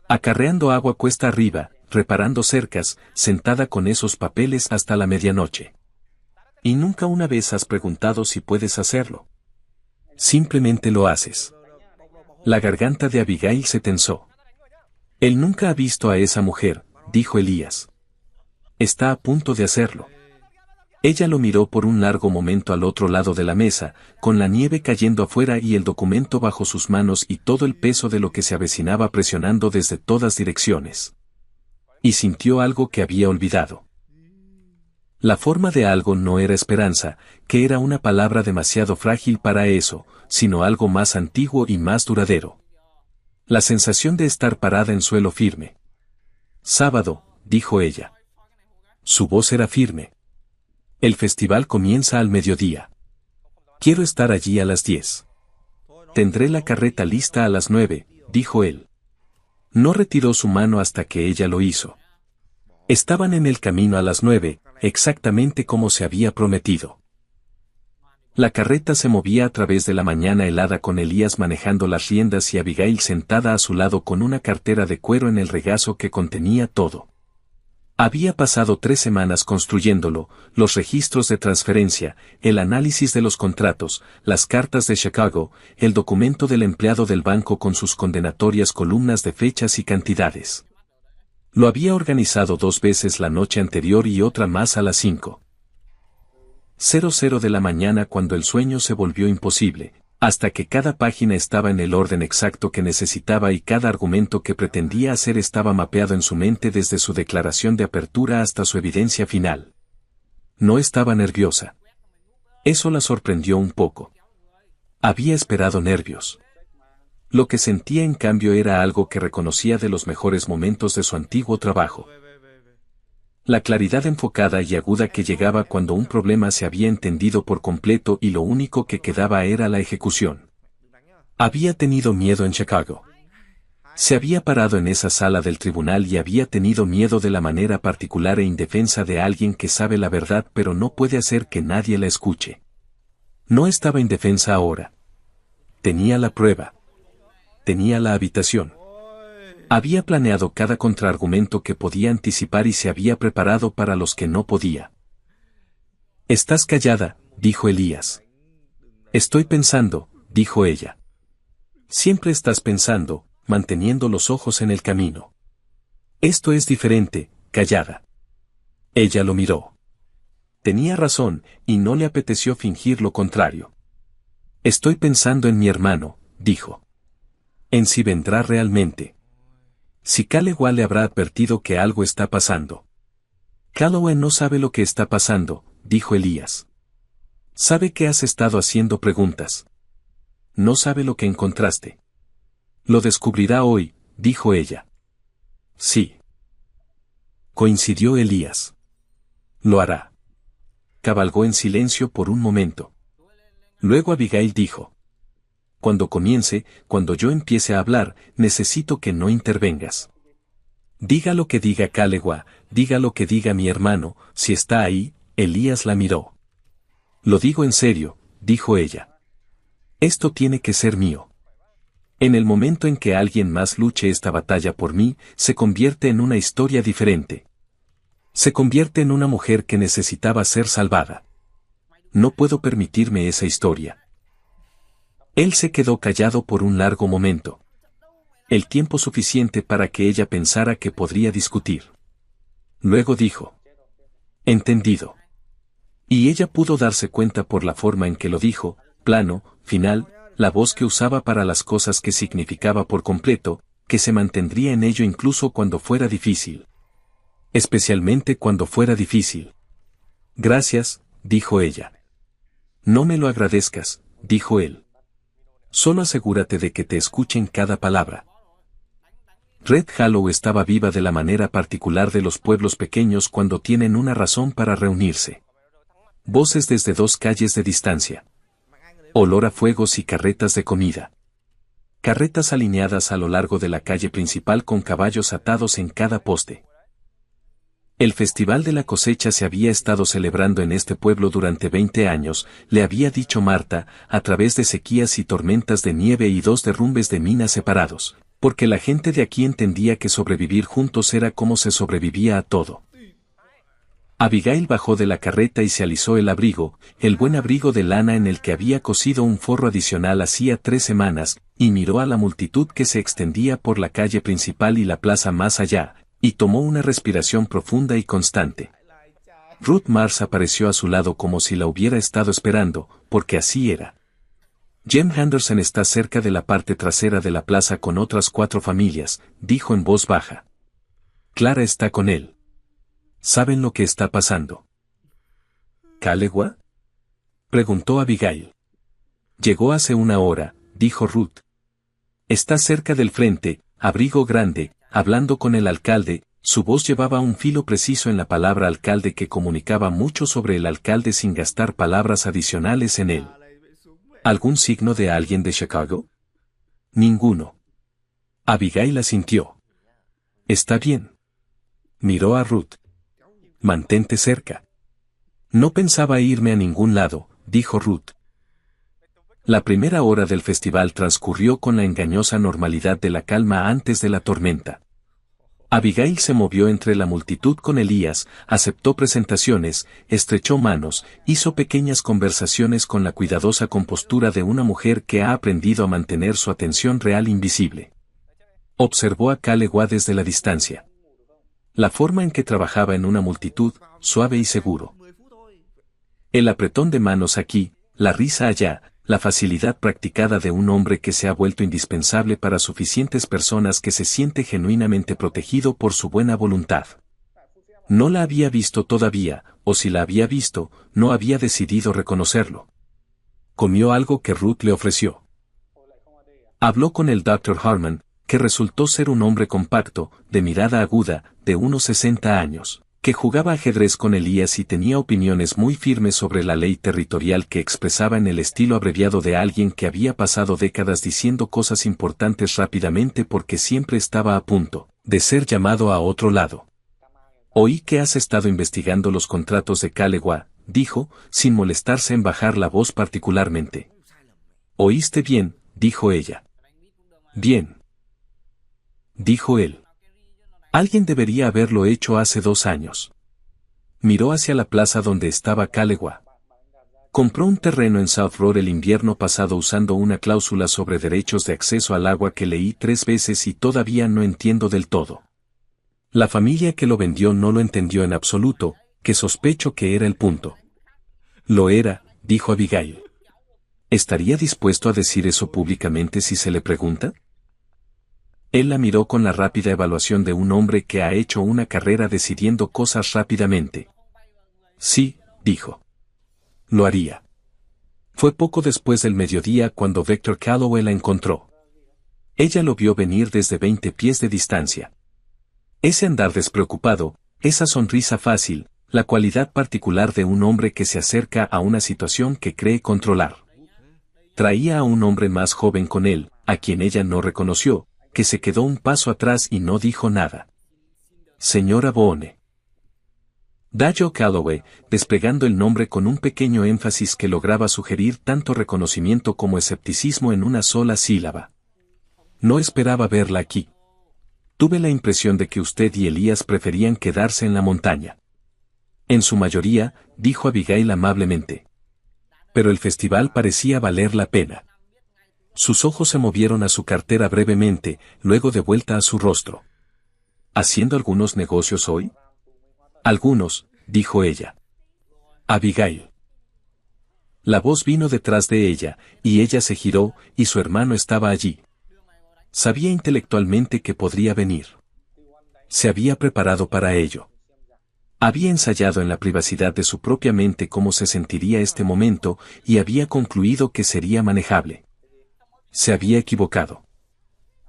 Acarreando agua cuesta arriba, reparando cercas, sentada con esos papeles hasta la medianoche. Y nunca una vez has preguntado si puedes hacerlo. Simplemente lo haces. La garganta de Abigail se tensó. Él nunca ha visto a esa mujer, dijo Elías. Está a punto de hacerlo. Ella lo miró por un largo momento al otro lado de la mesa, con la nieve cayendo afuera y el documento bajo sus manos y todo el peso de lo que se avecinaba presionando desde todas direcciones. Y sintió algo que había olvidado. La forma de algo no era esperanza, que era una palabra demasiado frágil para eso, sino algo más antiguo y más duradero. La sensación de estar parada en suelo firme. Sábado, dijo ella. Su voz era firme. El festival comienza al mediodía. Quiero estar allí a las 10. Tendré la carreta lista a las 9, dijo él. No retiró su mano hasta que ella lo hizo. Estaban en el camino a las 9, exactamente como se había prometido. La carreta se movía a través de la mañana helada con Elías manejando las riendas y Abigail sentada a su lado con una cartera de cuero en el regazo que contenía todo. Había pasado 3 semanas construyéndolo, los registros de transferencia, el análisis de los contratos, las cartas de Chicago, el documento del empleado del banco con sus condenatorias columnas de fechas y cantidades. Lo había organizado 2 veces la noche anterior y otra más a las 5:00 de la mañana cuando el sueño se volvió imposible, hasta que cada página estaba en el orden exacto que necesitaba y cada argumento que pretendía hacer estaba mapeado en su mente desde su declaración de apertura hasta su evidencia final. No estaba nerviosa. Eso la sorprendió un poco. Había esperado nervios. Lo que sentía en cambio era algo que reconocía de los mejores momentos de su antiguo trabajo. La claridad enfocada y aguda que llegaba cuando un problema se había entendido por completo y lo único que quedaba era la ejecución. Había tenido miedo en Chicago. Se había parado en esa sala del tribunal y había tenido miedo de la manera particular e indefensa de alguien que sabe la verdad pero no puede hacer que nadie la escuche. No estaba indefensa ahora. Tenía la prueba. Tenía la habitación. Había planeado cada contraargumento que podía anticipar y se había preparado para los que no podía. Estás callada, dijo Elías. Estoy pensando, dijo ella. Siempre estás pensando, manteniendo los ojos en el camino. Esto es diferente, callada. Ella lo miró. Tenía razón, y no le apeteció fingir lo contrario. Estoy pensando en mi hermano, dijo. En si vendrá realmente. Si Calloway le habrá advertido que algo está pasando. Calloway no sabe lo que está pasando, dijo Elías. Sabe que has estado haciendo preguntas. No sabe lo que encontraste. Lo descubrirá hoy, dijo ella. Sí. Coincidió Elías. Lo hará. Cabalgó en silencio por un momento. Luego Abigail dijo. Cuando comience, cuando yo empiece a hablar, necesito que no intervengas. Diga lo que diga Calloway, diga lo que diga mi hermano, si está ahí, Elías la miró. Lo digo en serio, dijo ella. Esto tiene que ser mío. En el momento en que alguien más luche esta batalla por mí, se convierte en una historia diferente. Se convierte en una mujer que necesitaba ser salvada. No puedo permitirme esa historia. Él se quedó callado por un largo momento. el tiempo suficiente para que ella pensara que podría discutir. Luego dijo: entendido. Y ella pudo darse cuenta por la forma en que lo dijo, plano, final, la voz que usaba para las cosas que significaba por completo, que se mantendría en ello incluso cuando fuera difícil. Especialmente cuando fuera difícil. Gracias, dijo ella. No me lo agradezcas, dijo él. Solo asegúrate de que te escuchen cada palabra. Red Hollow estaba viva de la manera particular de los pueblos pequeños cuando tienen una razón para reunirse. Voces desde 2 calles de distancia. Olor a fuegos y carretas de comida. Carretas alineadas a lo largo de la calle principal con caballos atados en cada poste. El festival de la cosecha se había estado celebrando en este pueblo durante 20 años, le había dicho Marta, a través de sequías y tormentas de nieve y 2 derrumbes de minas separados, porque la gente de aquí entendía que sobrevivir juntos era como se sobrevivía a todo. Abigail bajó de la carreta y se alisó el abrigo, el buen abrigo de lana en el que había cosido un forro adicional hacía 3 semanas, y miró a la multitud que se extendía por la calle principal y la plaza más allá, y tomó una respiración profunda y constante. Ruth Mars apareció a su lado como si la hubiera estado esperando, porque así era. Jem Henderson está cerca de la parte trasera de la plaza con otras 4 familias, dijo en voz baja. Clara está con él. ¿Saben lo que está pasando? ¿Calewa? Preguntó Abigail. Llegó hace 1 hora, dijo Ruth. Está cerca del frente, abrigo grande, hablando con el alcalde. Su voz llevaba un filo preciso en la palabra alcalde que comunicaba mucho sobre el alcalde sin gastar palabras adicionales en él. ¿Algún signo de alguien de Chicago? Ninguno. Abigail asintió. Está bien. Miró a Ruth. Mantente cerca. No pensaba irme a ningún lado, dijo Ruth. La primera hora del festival transcurrió con la engañosa normalidad de la calma antes de la tormenta. Abigail se movió entre la multitud con Elías, aceptó presentaciones, estrechó manos, hizo pequeñas conversaciones con la cuidadosa compostura de una mujer que ha aprendido a mantener su atención real invisible. Observó a Calewa desde la distancia. La forma en que trabajaba en una multitud, suave y seguro. El apretón de manos aquí, la risa allá, la facilidad practicada de un hombre que se ha vuelto indispensable para suficientes personas que se siente genuinamente protegido por su buena voluntad. No la había visto todavía, o si la había visto, no había decidido reconocerlo. Comió algo que Ruth le ofreció. Habló con el Dr. Harman, que resultó ser un hombre compacto, de mirada aguda, de unos 60 años, que jugaba ajedrez con Elías y tenía opiniones muy firmes sobre la ley territorial que expresaba en el estilo abreviado de alguien que había pasado décadas diciendo cosas importantes rápidamente porque siempre estaba a punto de ser llamado a otro lado. Oí que has estado investigando los contratos de Calewa, dijo, sin molestarse en bajar la voz particularmente. Oíste bien, dijo ella. Bien. Dijo él. Alguien debería haberlo hecho hace 2 años. Miró hacia la plaza donde estaba Calewa. Compró un terreno en South Road el invierno pasado usando una cláusula sobre derechos de acceso al agua que leí 3 veces y todavía no entiendo del todo. La familia que lo vendió no lo entendió en absoluto, que sospecho que era el punto. Lo era, dijo Abigail. ¿Estaría dispuesto a decir eso públicamente si se le pregunta? Él la miró con la rápida evaluación de un hombre que ha hecho una carrera decidiendo cosas rápidamente. Sí, dijo. Lo haría. Fue poco después del mediodía cuando Victor Calloway la encontró. Ella lo vio venir desde 20 pies de distancia. Ese andar despreocupado, esa sonrisa fácil, la cualidad particular de un hombre que se acerca a una situación que cree controlar. Traía a un hombre más joven con él, a quien ella no reconoció, que se quedó un paso atrás y no dijo nada. Señora Boone. Dayo Calloway, desplegando el nombre con un pequeño énfasis que lograba sugerir tanto reconocimiento como escepticismo en una sola sílaba. No esperaba verla aquí. Tuve la impresión de que usted y Elías preferían quedarse en la montaña. En su mayoría, dijo Abigail amablemente. Pero el festival parecía valer la pena. Sus ojos se movieron a su cartera brevemente, luego de vuelta a su rostro. ¿Haciendo algunos negocios hoy? Algunos, dijo ella. Abigail. La voz vino detrás de ella, y ella se giró, y su hermano estaba allí. Sabía intelectualmente que podría venir. Se había preparado para ello. Había ensayado en la privacidad de su propia mente cómo se sentiría este momento, y había concluido que sería manejable. Se había equivocado.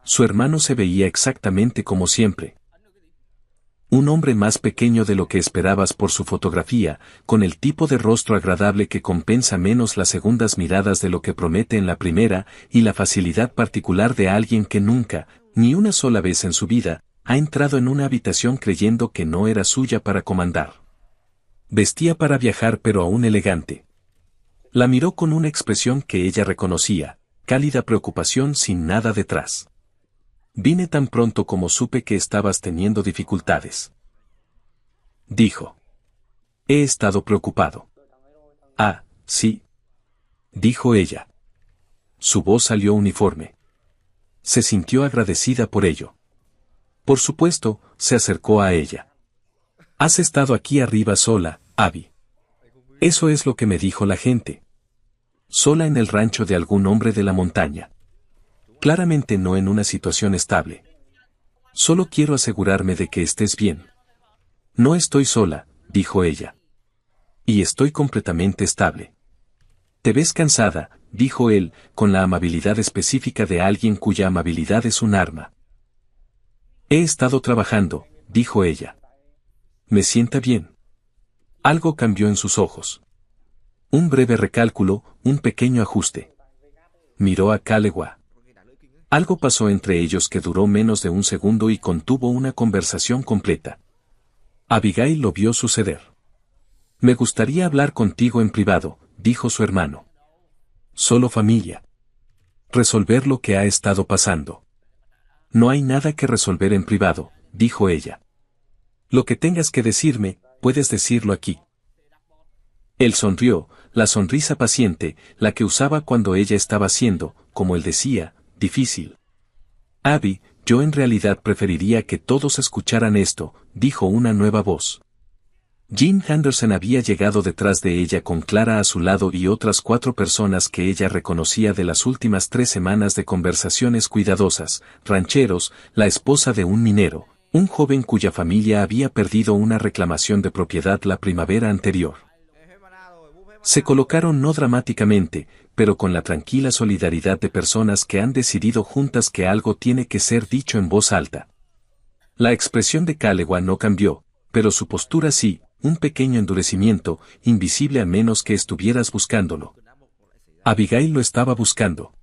Su hermano se veía exactamente como siempre. Un hombre más pequeño de lo que esperabas por su fotografía, con el tipo de rostro agradable que compensa menos las segundas miradas de lo que promete en la primera, y la facilidad particular de alguien que nunca, ni una sola vez en su vida, ha entrado en una habitación creyendo que no era suya para comandar. Vestía para viajar pero aún elegante. La miró con una expresión que ella reconocía, cálida preocupación sin nada detrás. Vine tan pronto como supe que estabas teniendo dificultades. Dijo. He estado preocupado. Ah, sí. Dijo ella. Su voz salió uniforme. Se sintió agradecida por ello. Por supuesto, se acercó a ella. Has estado aquí arriba sola, Abby. Eso es lo que me dijo la gente. Sola en el rancho de algún hombre de la montaña. Claramente no en una situación estable. Solo quiero asegurarme de que estés bien. No estoy sola, dijo ella. Y estoy completamente estable. Te ves cansada, dijo él, con la amabilidad específica de alguien cuya amabilidad es un arma. He estado trabajando, dijo ella. Me sienta bien. Algo cambió en sus ojos. Un breve recálculo, un pequeño ajuste. Miró a Kalewa. Algo pasó entre ellos que duró menos de un segundo y contuvo una conversación completa. Abigail lo vio suceder. Me gustaría hablar contigo en privado, dijo su hermano. Solo familia. Resolver lo que ha estado pasando. No hay nada que resolver en privado, dijo ella. Lo que tengas que decirme, puedes decirlo aquí. Él sonrió, la sonrisa paciente, la que usaba cuando ella estaba siendo, como él decía, difícil. Abby, yo en realidad preferiría que todos escucharan esto, dijo una nueva voz. Jim Henderson había llegado detrás de ella con Clara a su lado y otras 4 personas que ella reconocía de las últimas 3 semanas de conversaciones cuidadosas, rancheros, la esposa de un minero, un joven cuya familia había perdido una reclamación de propiedad la primavera anterior. Se colocaron no dramáticamente, pero con la tranquila solidaridad de personas que han decidido juntas que algo tiene que ser dicho en voz alta. La expresión de Kalewa no cambió, pero su postura sí, un pequeño endurecimiento, invisible a menos que estuvieras buscándolo. Abigail lo estaba buscando.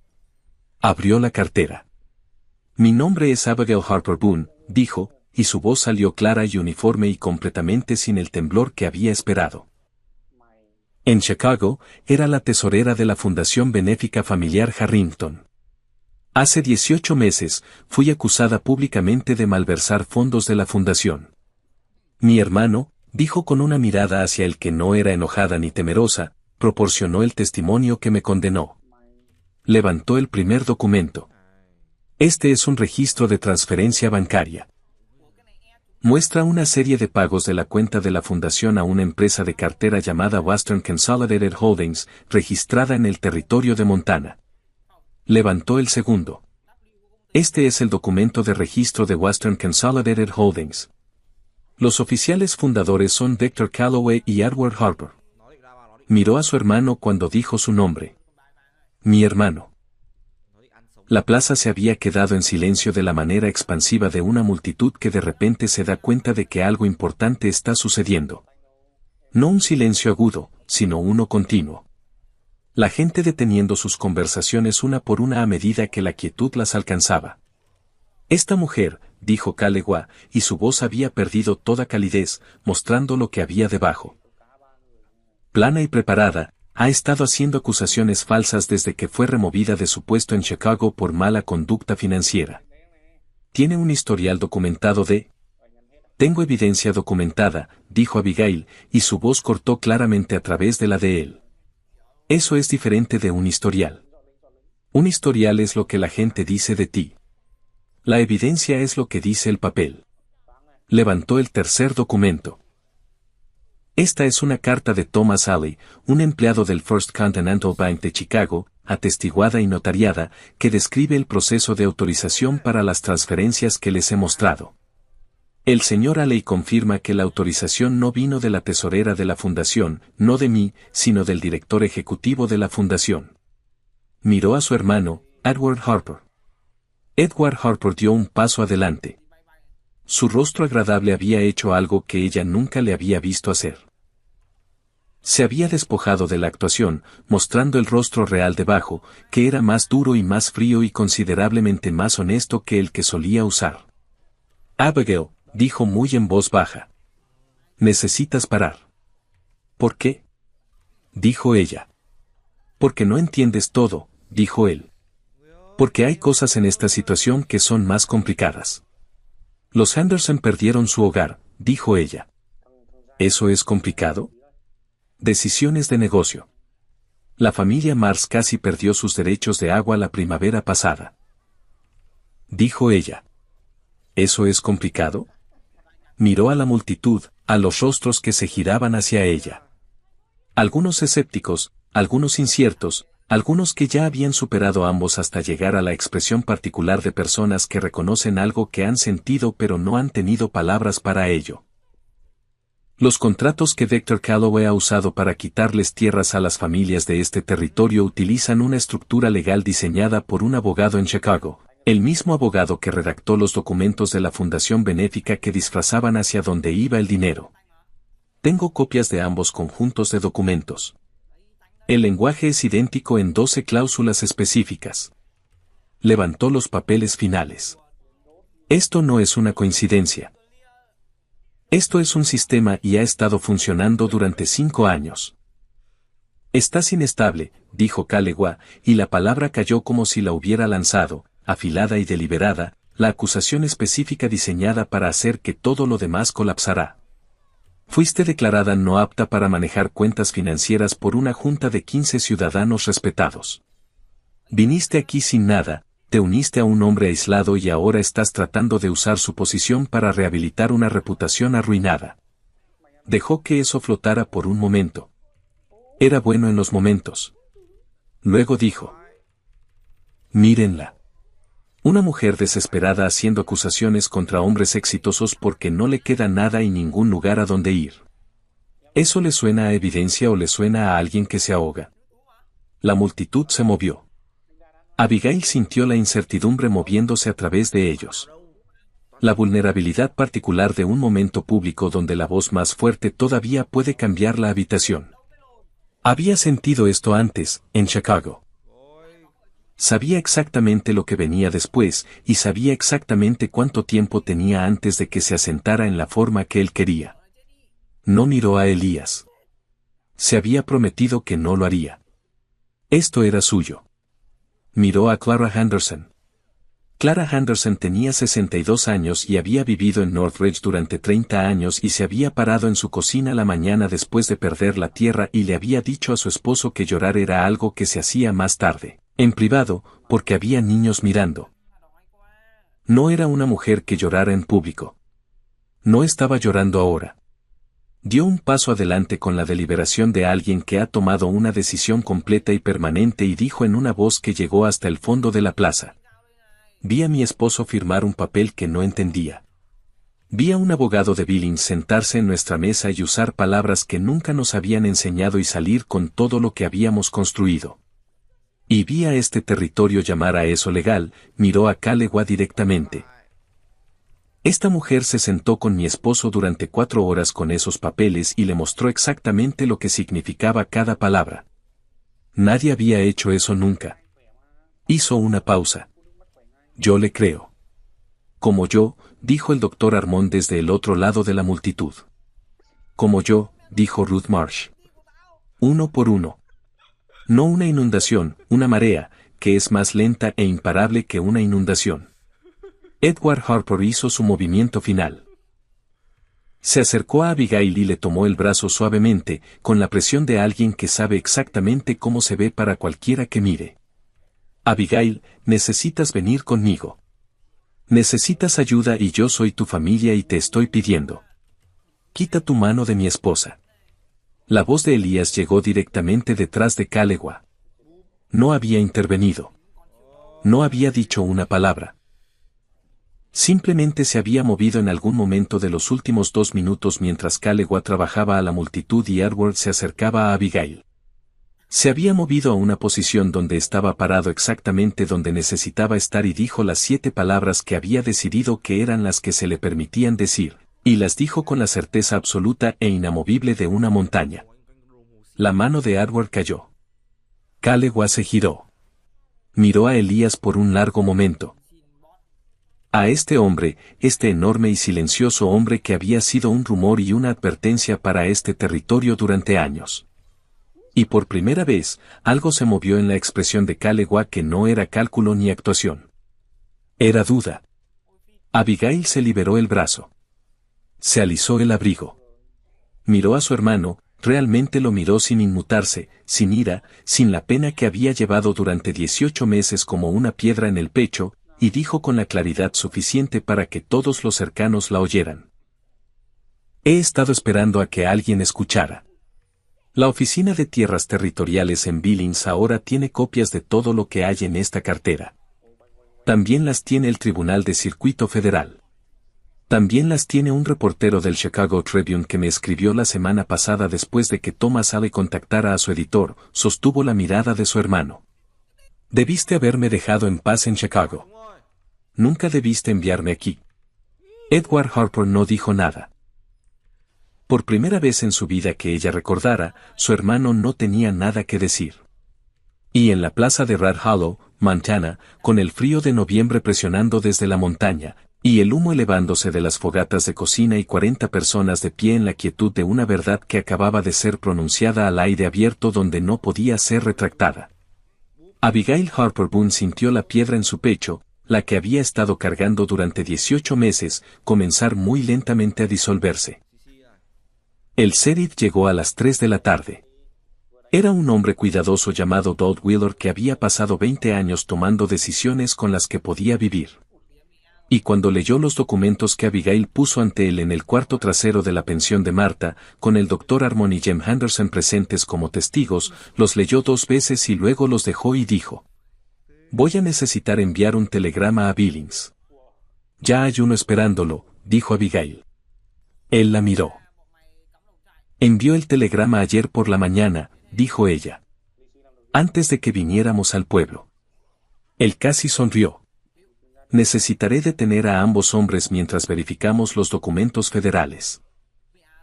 Abrió la cartera. Mi nombre es Abigail Harper Boone, dijo, y su voz salió clara y uniforme y completamente sin el temblor que había esperado. En Chicago, era la tesorera de la Fundación Benéfica Familiar Harrington. Hace 18 meses, fui acusada públicamente de malversar fondos de la fundación. Mi hermano, dijo con una mirada hacia el que no era enojada ni temerosa, proporcionó el testimonio que me condenó. Levantó el primer documento. Este es un registro de transferencia bancaria. Muestra una serie de pagos de la cuenta de la fundación a una empresa de cartera llamada Western Consolidated Holdings, registrada en el territorio de Montana. Levantó el segundo. Este es el documento de registro de Western Consolidated Holdings. Los oficiales fundadores son Dexter Calloway y Edward Harper. Miró a su hermano cuando dijo su nombre. Mi hermano. La plaza se había quedado en silencio de la manera expansiva de una multitud que de repente se da cuenta de que algo importante está sucediendo. No un silencio agudo, sino uno continuo. La gente deteniendo sus conversaciones una por una a medida que la quietud las alcanzaba. Esta mujer, dijo Kalewa, y su voz había perdido toda calidez, mostrando lo que había debajo. Plana y preparada, ha estado haciendo acusaciones falsas desde que fue removida de su puesto en Chicago por mala conducta financiera. Tiene un historial documentado de... Tengo evidencia documentada, dijo Abigail, y su voz cortó claramente a través de la de él. Eso es diferente de un historial. Un historial es lo que la gente dice de ti. La evidencia es lo que dice el papel. Levantó el tercer documento. Esta es una carta de Thomas Alley, un empleado del First Continental Bank de Chicago, atestiguada y notariada, que describe el proceso de autorización para las transferencias que les he mostrado. El señor Alley confirma que la autorización no vino de la tesorera de la fundación, no de mí, sino del director ejecutivo de la fundación. Miró a su hermano, Edward Harper. Edward Harper dio un paso adelante. Su rostro agradable había hecho algo que ella nunca le había visto hacer. Se había despojado de la actuación, mostrando el rostro real debajo, que era más duro y más frío y considerablemente más honesto que el que solía usar. Abigail, dijo muy en voz baja. Necesitas parar. ¿Por qué? Dijo ella. Porque no entiendes todo, dijo él. Porque hay cosas en esta situación que son más complicadas. Los Henderson perdieron su hogar, dijo ella. ¿Eso es complicado? Decisiones de negocio. La familia Mars casi perdió sus derechos de agua la primavera pasada. Dijo ella. ¿Eso es complicado? Miró a la multitud, a los rostros que se giraban hacia ella. Algunos escépticos, algunos inciertos, algunos que ya habían superado ambos hasta llegar a la expresión particular de personas que reconocen algo que han sentido pero no han tenido palabras para ello. Los contratos que Dr. Calloway ha usado para quitarles tierras a las familias de este territorio utilizan una estructura legal diseñada por un abogado en Chicago, el mismo abogado que redactó los documentos de la fundación benéfica que disfrazaban hacia dónde iba el dinero. Tengo copias de ambos conjuntos de documentos. El lenguaje es idéntico en 12 cláusulas específicas. Levantó los papeles finales. Esto no es una coincidencia. Esto es un sistema y ha estado funcionando durante 5 años. Estás inestable, dijo Calloway, y la palabra cayó como si la hubiera lanzado, afilada y deliberada, la acusación específica diseñada para hacer que todo lo demás colapsará. Fuiste declarada no apta para manejar cuentas financieras por una junta de 15 ciudadanos respetados. Viniste aquí sin nada, te uniste a un hombre aislado y ahora estás tratando de usar su posición para rehabilitar una reputación arruinada. Dejó que eso flotara por un momento. Era bueno en los momentos. Luego dijo: mírenla. Una mujer desesperada haciendo acusaciones contra hombres exitosos porque no le queda nada y ningún lugar a donde ir. ¿Eso le suena a evidencia o le suena a alguien que se ahoga? La multitud se movió. Abigail sintió la incertidumbre moviéndose a través de ellos. La vulnerabilidad particular de un momento público donde la voz más fuerte todavía puede cambiar la habitación. Había sentido esto antes, en Chicago. Sabía exactamente lo que venía después, y sabía exactamente cuánto tiempo tenía antes de que se asentara en la forma que él quería. No miró a Elías. Se había prometido que no lo haría. Esto era suyo. Miró a Clara Henderson. Clara Henderson tenía 62 años y había vivido en Northridge durante 30 años y se había parado en su cocina la mañana después de perder la tierra y le había dicho a su esposo que llorar era algo que se hacía más tarde, en privado, porque había niños mirando. No era una mujer que llorara en público. No estaba llorando ahora. Dio un paso adelante con la deliberación de alguien que ha tomado una decisión completa y permanente y dijo en una voz que llegó hasta el fondo de la plaza: vi a mi esposo firmar un papel que no entendía. Vi a un abogado de Billings sentarse en nuestra mesa y usar palabras que nunca nos habían enseñado y salir con todo lo que habíamos construido. Y vi a este territorio llamar a eso legal, miró a Calloway directamente. Esta mujer se sentó con mi esposo durante 4 horas con esos papeles y le mostró exactamente lo que significaba cada palabra. Nadie había hecho eso nunca. Hizo una pausa. Yo le creo. Como yo, dijo el doctor Armond desde el otro lado de la multitud. Como yo, dijo Ruth Marsh. Uno por uno. No una inundación, una marea, que es más lenta e imparable que una inundación. Edward Harper hizo su movimiento final. Se acercó a Abigail y le tomó el brazo suavemente, con la presión de alguien que sabe exactamente cómo se ve para cualquiera que mire. Abigail, necesitas venir conmigo. Necesitas ayuda y yo soy tu familia y te estoy pidiendo. Quita tu mano de mi esposa. La voz de Elías llegó directamente detrás de Kalewa. No había intervenido. No había dicho una palabra. Simplemente se había movido en algún momento de los últimos 2 minutos mientras Kalewa trabajaba a la multitud y Edward se acercaba a Abigail. Se había movido a una posición donde estaba parado exactamente donde necesitaba estar y dijo las 7 palabras que había decidido que eran las que se le permitían decir, y las dijo con la certeza absoluta e inamovible de una montaña. La mano de Edward cayó. Kalewa se giró. Miró a Elías por un largo momento. A este hombre, este enorme y silencioso hombre que había sido un rumor y una advertencia para este territorio durante años. Y por primera vez, algo se movió en la expresión de Kalewa que no era cálculo ni actuación. Era duda. Abigail se liberó el brazo. Se alisó el abrigo. Miró a su hermano, realmente lo miró sin inmutarse, sin ira, sin la pena que había llevado durante 18 meses como una piedra en el pecho, y dijo con la claridad suficiente para que todos los cercanos la oyeran. He estado esperando a que alguien escuchara. La Oficina de Tierras Territoriales en Billings ahora tiene copias de todo lo que hay en esta cartera. También las tiene el Tribunal de Circuito Federal. También las tiene un reportero del Chicago Tribune que me escribió la semana pasada después de que Thomas Abe contactara a su editor, sostuvo la mirada de su hermano. Debiste haberme dejado en paz en Chicago. Nunca debiste enviarme aquí. Edward Harper no dijo nada. Por primera vez en su vida que ella recordara, su hermano no tenía nada que decir. Y en la plaza de Red Hollow, Montana, con el frío de noviembre presionando desde la montaña, y el humo elevándose de las fogatas de cocina y 40 personas de pie en la quietud de una verdad que acababa de ser pronunciada al aire abierto donde no podía ser retractada. Abigail Harper Boone sintió la piedra en su pecho, la que había estado cargando durante 18 meses, comenzar muy lentamente a disolverse. El sheriff llegó a las 3 de la tarde. Era un hombre cuidadoso llamado Dodd Wheeler que había pasado 20 años tomando decisiones con las que podía vivir. Y cuando leyó los documentos que Abigail puso ante él en el cuarto trasero de la pensión de Marta, con el Dr. Harmon y Jem Henderson presentes como testigos, los leyó 2 veces y luego los dejó y dijo: «Voy a necesitar enviar un telegrama a Billings». «Ya hay uno esperándolo», dijo Abigail. Él la miró. «Envió el telegrama ayer por la mañana», dijo ella. «Antes de que viniéramos al pueblo». Él casi sonrió. «Necesitaré detener a ambos hombres mientras verificamos los documentos federales».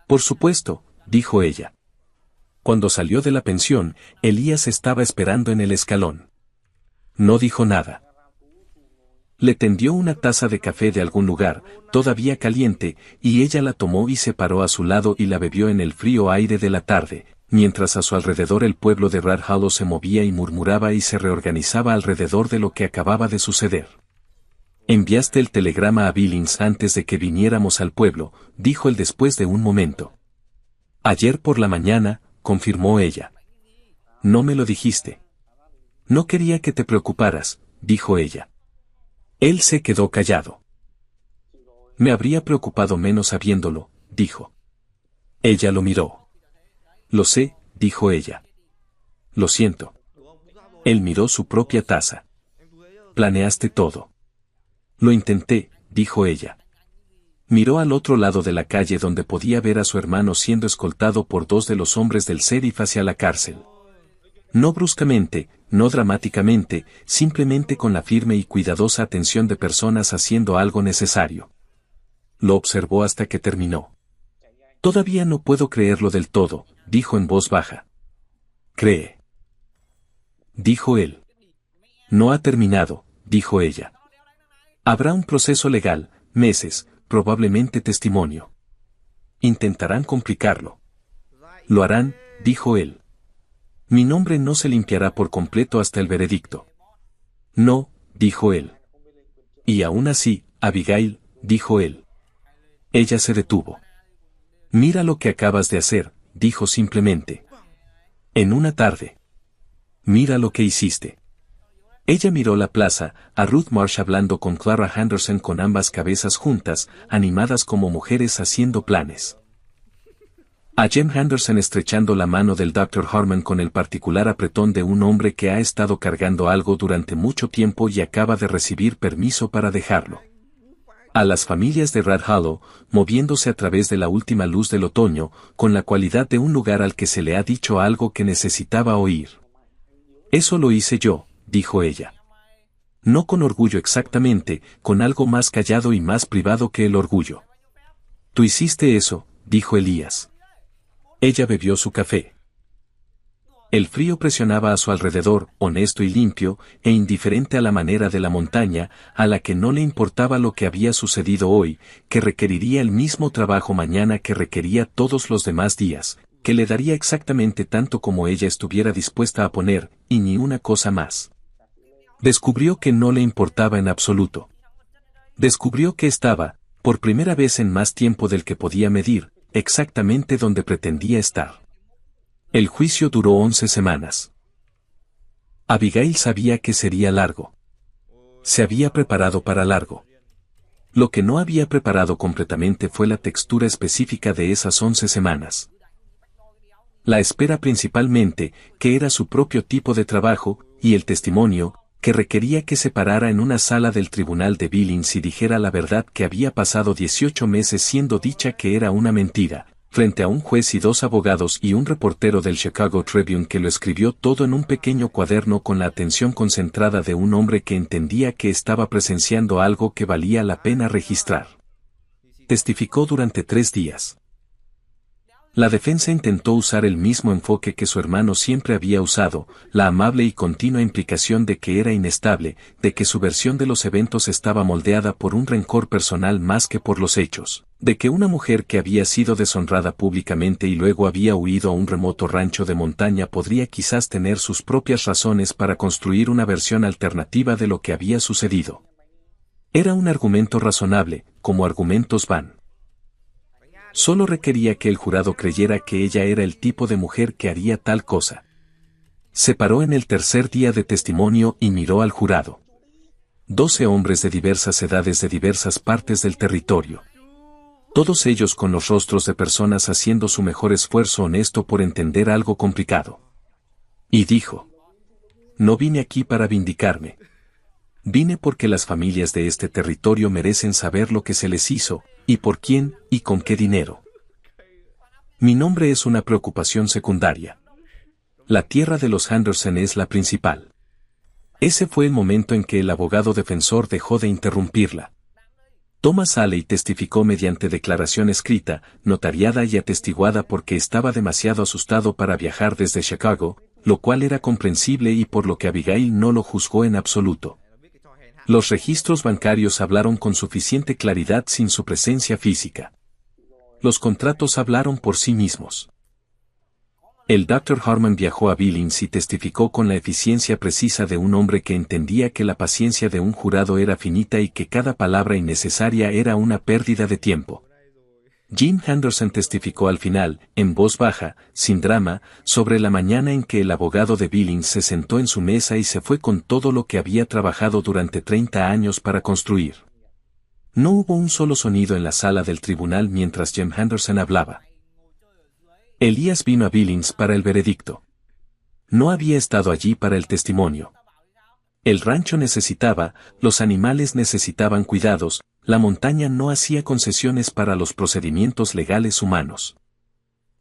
«Por supuesto», dijo ella. Cuando salió de la pensión, Elías estaba esperando en el escalón. No dijo nada. Le tendió una taza de café de algún lugar, todavía caliente, y ella la tomó y se paró a su lado y la bebió en el frío aire de la tarde, mientras a su alrededor el pueblo de Red Hollow se movía y murmuraba y se reorganizaba alrededor de lo que acababa de suceder. «Enviaste el telegrama a Billings antes de que viniéramos al pueblo», dijo él después de un momento. «Ayer por la mañana», confirmó ella. «No me lo dijiste». «No quería que te preocuparas», dijo ella. Él se quedó callado. «Me habría preocupado menos sabiéndolo», dijo. Ella lo miró. «Lo sé», dijo ella. «Lo siento». Él miró su propia taza. «Planeaste todo». «Lo intenté», dijo ella. Miró al otro lado de la calle donde podía ver a su hermano siendo escoltado por 2 de los hombres del sheriff hacia la cárcel. No bruscamente, no dramáticamente, simplemente con la firme y cuidadosa atención de personas haciendo algo necesario. Lo observó hasta que terminó. «Todavía no puedo creerlo del todo», dijo en voz baja. «Cree», dijo él. «No ha terminado», dijo ella. «Habrá un proceso legal, meses, probablemente testimonio. Intentarán complicarlo». «Lo harán», dijo él. «Mi nombre no se limpiará por completo hasta el veredicto». «No», dijo él. «Y aún así, Abigail», dijo él. Ella se detuvo. «Mira lo que acabas de hacer», dijo simplemente. «En una tarde. Mira lo que hiciste». Ella miró la plaza, a Ruth Marsh hablando con Clara Henderson con ambas cabezas juntas, animadas como mujeres haciendo planes. A Jem Henderson estrechando la mano del Dr. Harmon con el particular apretón de un hombre que ha estado cargando algo durante mucho tiempo y acaba de recibir permiso para dejarlo. A las familias de Rat Hollow, moviéndose a través de la última luz del otoño, con la cualidad de un lugar al que se le ha dicho algo que necesitaba oír. Eso lo hice yo, dijo ella. No con orgullo exactamente, con algo más callado y más privado que el orgullo. Tú hiciste eso, dijo Elías. Ella bebió su café. El frío presionaba a su alrededor, honesto y limpio, e indiferente a la manera de la montaña, a la que no le importaba lo que había sucedido hoy, que requeriría el mismo trabajo mañana que requería todos los demás días, que le daría exactamente tanto como ella estuviera dispuesta a poner, y ni una cosa más. Descubrió que no le importaba en absoluto. Descubrió que estaba, por primera vez en más tiempo del que podía medir, exactamente donde pretendía estar. El juicio duró 11 semanas. Abigail sabía que sería largo. Se había preparado para largo. Lo que no había preparado completamente fue la textura específica de esas 11 semanas. La espera principalmente, que era su propio tipo de trabajo, y el testimonio, que requería que se parara en una sala del tribunal de Billings y dijera la verdad que había pasado 18 meses siendo dicha que era una mentira, frente a un juez y 2 abogados y un reportero del Chicago Tribune que lo escribió todo en un pequeño cuaderno con la atención concentrada de un hombre que entendía que estaba presenciando algo que valía la pena registrar. Testificó durante 3 días. La defensa intentó usar el mismo enfoque que su hermano siempre había usado, la amable y continua implicación de que era inestable, de que su versión de los eventos estaba moldeada por un rencor personal más que por los hechos, de que una mujer que había sido deshonrada públicamente y luego había huido a un remoto rancho de montaña podría quizás tener sus propias razones para construir una versión alternativa de lo que había sucedido. Era un argumento razonable, como argumentos van. Solo requería que el jurado creyera que ella era el tipo de mujer que haría tal cosa. Se paró en el tercer día de testimonio y miró al jurado. 12 hombres de diversas edades de diversas partes del territorio. Todos ellos con los rostros de personas haciendo su mejor esfuerzo honesto por entender algo complicado. Y dijo: no vine aquí para vindicarme. Vine porque las familias de este territorio merecen saber lo que se les hizo, y por quién, y con qué dinero. Mi nombre es una preocupación secundaria. La tierra de los Henderson es la principal. Ese fue el momento en que el abogado defensor dejó de interrumpirla. Thomas Haley testificó mediante declaración escrita, notariada y atestiguada porque estaba demasiado asustado para viajar desde Chicago, lo cual era comprensible y por lo que Abigail no lo juzgó en absoluto. Los registros bancarios hablaron con suficiente claridad sin su presencia física. Los contratos hablaron por sí mismos. El Dr. Harmon viajó a Billings y testificó con la eficiencia precisa de un hombre que entendía que la paciencia de un jurado era finita y que cada palabra innecesaria era una pérdida de tiempo. Jim Henderson testificó al final, en voz baja, sin drama, sobre la mañana en que el abogado de Billings se sentó en su mesa y se fue con todo lo que había trabajado durante 30 años para construir. No hubo un solo sonido en la sala del tribunal mientras Jim Henderson hablaba. Elías vino a Billings para el veredicto. No había estado allí para el testimonio. El rancho necesitaba, los animales necesitaban cuidados, la montaña no hacía concesiones para los procedimientos legales humanos.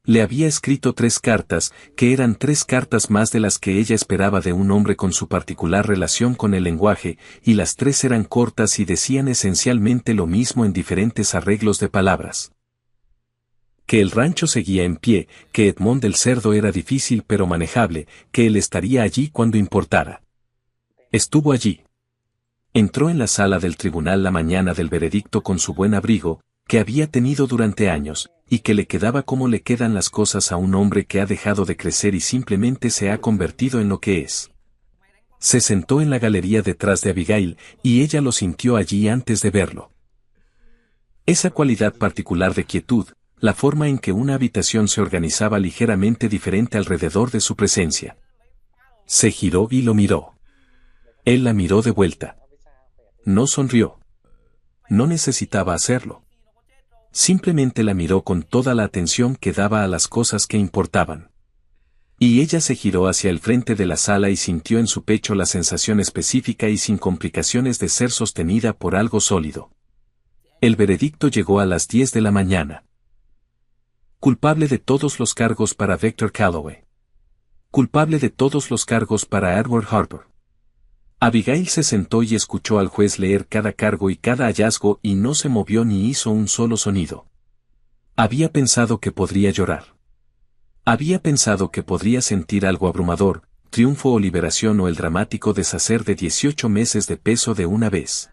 Le había escrito 3 cartas, que eran 3 cartas más de las que ella esperaba de un hombre con su particular relación con el lenguaje, y las 3 eran cortas y decían esencialmente lo mismo en diferentes arreglos de palabras. Que el rancho seguía en pie, que Edmond del Cerdo era difícil pero manejable, que él estaría allí cuando importara. Estuvo allí. Entró en la sala del tribunal la mañana del veredicto con su buen abrigo, que había tenido durante años, y que le quedaba como le quedan las cosas a un hombre que ha dejado de crecer y simplemente se ha convertido en lo que es. Se sentó en la galería detrás de Abigail, y ella lo sintió allí antes de verlo. Esa cualidad particular de quietud, la forma en que una habitación se organizaba ligeramente diferente alrededor de su presencia. Se giró y lo miró. Él la miró de vuelta. No sonrió. No necesitaba hacerlo. Simplemente la miró con toda la atención que daba a las cosas que importaban. Y ella se giró hacia el frente de la sala y sintió en su pecho la sensación específica y sin complicaciones de ser sostenida por algo sólido. El veredicto llegó a las 10 de la mañana. Culpable de todos los cargos para Victor Calloway. Culpable de todos los cargos para Edward Harper. Abigail se sentó y escuchó al juez leer cada cargo y cada hallazgo y no se movió ni hizo un solo sonido. Había pensado que podría llorar. Había pensado que podría sentir algo abrumador, triunfo o liberación o el dramático deshacer de 18 meses de peso de una vez.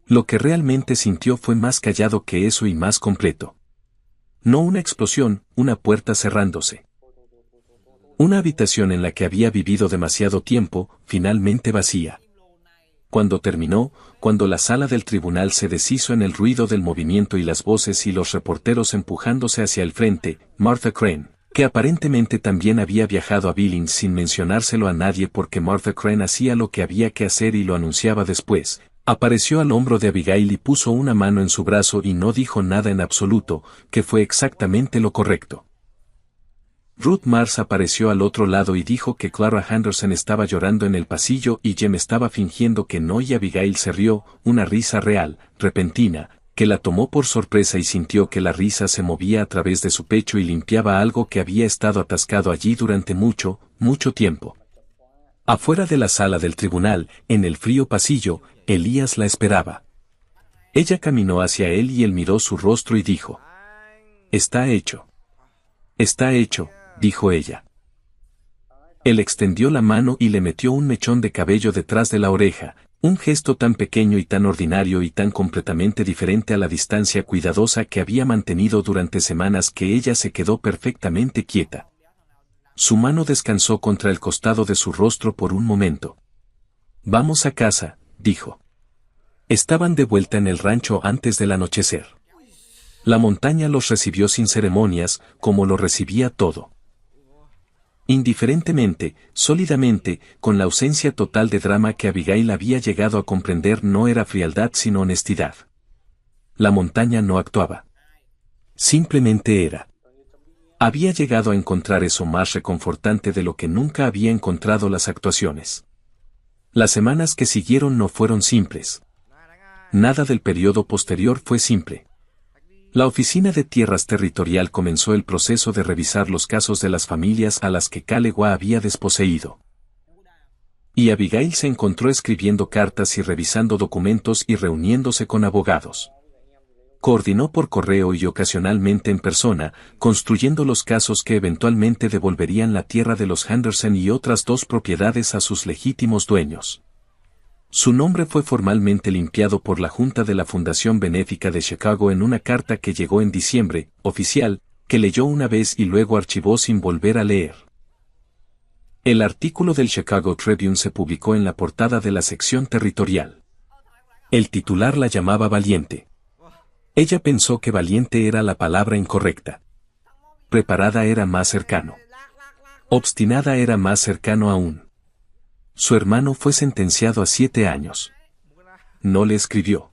Lo que realmente sintió fue más callado que eso y más completo. No una explosión, una puerta cerrándose. Una habitación en la que había vivido demasiado tiempo, finalmente vacía. Cuando terminó, cuando la sala del tribunal se deshizo en el ruido del movimiento y las voces y los reporteros empujándose hacia el frente, Martha Crane, que aparentemente también había viajado a Billings sin mencionárselo a nadie porque Martha Crane hacía lo que había que hacer y lo anunciaba después, apareció al hombro de Abigail y puso una mano en su brazo y no dijo nada en absoluto, que fue exactamente lo correcto. Ruth Mars apareció al otro lado y dijo que Clara Henderson estaba llorando en el pasillo y Jem estaba fingiendo que no y Abigail se rió, una risa real, repentina, que la tomó por sorpresa y sintió que la risa se movía a través de su pecho y limpiaba algo que había estado atascado allí durante mucho, mucho tiempo. Afuera de la sala del tribunal, en el frío pasillo, Elías la esperaba. Ella caminó hacia él y él miró su rostro y dijo: «Está hecho». «Está hecho», dijo ella. Él extendió la mano y le metió un mechón de cabello detrás de la oreja, un gesto tan pequeño y tan ordinario y tan completamente diferente a la distancia cuidadosa que había mantenido durante semanas que ella se quedó perfectamente quieta. Su mano descansó contra el costado de su rostro por un momento. «Vamos a casa», dijo. Estaban de vuelta en el rancho antes del anochecer. La montaña los recibió sin ceremonias, como lo recibía todo. Indiferentemente, sólidamente, con la ausencia total de drama que Abigail había llegado a comprender no era frialdad sino honestidad. La montaña no actuaba. Simplemente era. Había llegado a encontrar eso más reconfortante de lo que nunca había encontrado las actuaciones. Las semanas que siguieron no fueron simples. Nada del periodo posterior fue simple. La Oficina de Tierras Territorial comenzó el proceso de revisar los casos de las familias a las que Calloway había desposeído. Y Abigail se encontró escribiendo cartas y revisando documentos y reuniéndose con abogados. Coordinó por correo y ocasionalmente en persona, construyendo los casos que eventualmente devolverían la tierra de los Henderson y otras 2 propiedades a sus legítimos dueños. Su nombre fue formalmente limpiado por la Junta de la Fundación Benéfica de Chicago en una carta que llegó en diciembre, oficial, que leyó una vez y luego archivó sin volver a leer. El artículo del Chicago Tribune se publicó en la portada de la sección territorial. El titular la llamaba valiente. Ella pensó que valiente era la palabra incorrecta. Preparada era más cercano. Obstinada era más cercano aún. Su hermano fue sentenciado a 7 años. No le escribió.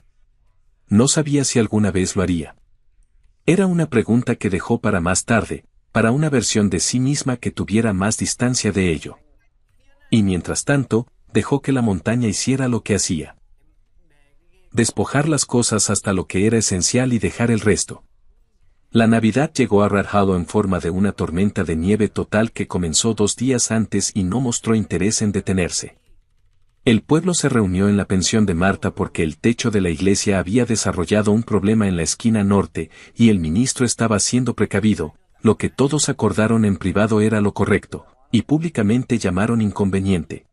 No sabía si alguna vez lo haría. Era una pregunta que dejó para más tarde, para una versión de sí misma que tuviera más distancia de ello. Y mientras tanto, dejó que la montaña hiciera lo que hacía. Despojar las cosas hasta lo que era esencial y dejar el resto. La Navidad llegó a Red Hollow en forma de una tormenta de nieve total que comenzó 2 días antes y no mostró interés en detenerse. El pueblo se reunió en la pensión de Marta porque el techo de la iglesia había desarrollado un problema en la esquina norte y el ministro estaba siendo precavido, lo que todos acordaron en privado era lo correcto, y públicamente llamaron inconveniente.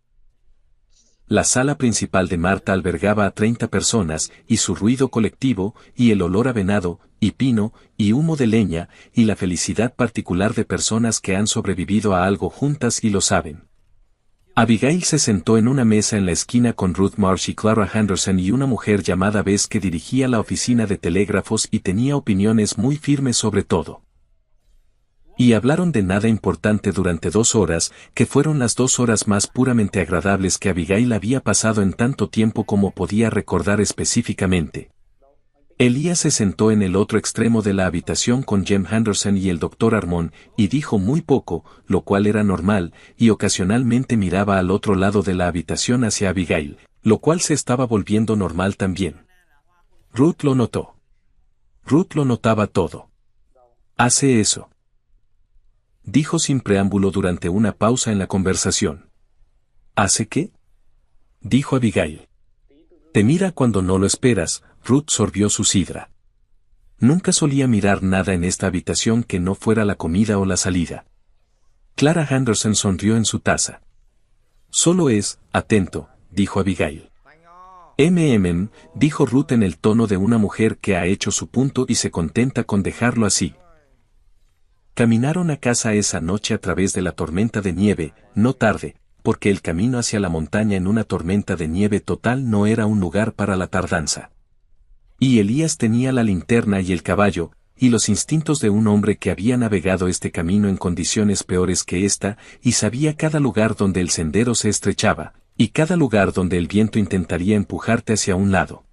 La sala principal de Marta albergaba a 30 personas, y su ruido colectivo, y el olor a venado, y pino, y humo de leña, y la felicidad particular de personas que han sobrevivido a algo juntas y lo saben. Abigail se sentó en una mesa en la esquina con Ruth Marsh y Clara Henderson y una mujer llamada Bess que dirigía la oficina de telégrafos y tenía opiniones muy firmes sobre todo. Y hablaron de nada importante durante 2 horas, que fueron las 2 horas más puramente agradables que Abigail había pasado en tanto tiempo como podía recordar específicamente. Elías se sentó en el otro extremo de la habitación con Jem Henderson y el Dr. Harmon, y dijo muy poco, lo cual era normal, y ocasionalmente miraba al otro lado de la habitación hacia Abigail, lo cual se estaba volviendo normal también. Ruth lo notó. Ruth lo notaba todo. Hace eso, dijo sin preámbulo durante una pausa en la conversación. ¿Hace qué? Dijo Abigail. Te mira cuando no lo esperas. Ruth sorbió su sidra. Nunca solía mirar nada en esta habitación que no fuera la comida o la salida. Clara Henderson sonrió en su taza. Solo es, atento, dijo Abigail. Dijo Ruth en el tono de una mujer que ha hecho su punto y se contenta con dejarlo así. Caminaron a casa esa noche a través de la tormenta de nieve, no tarde, porque el camino hacia la montaña en una tormenta de nieve total no era un lugar para la tardanza. Y Elías tenía la linterna y el caballo, y los instintos de un hombre que había navegado este camino en condiciones peores que esta, y sabía cada lugar donde el sendero se estrechaba, y cada lugar donde el viento intentaría empujarte hacia un lado.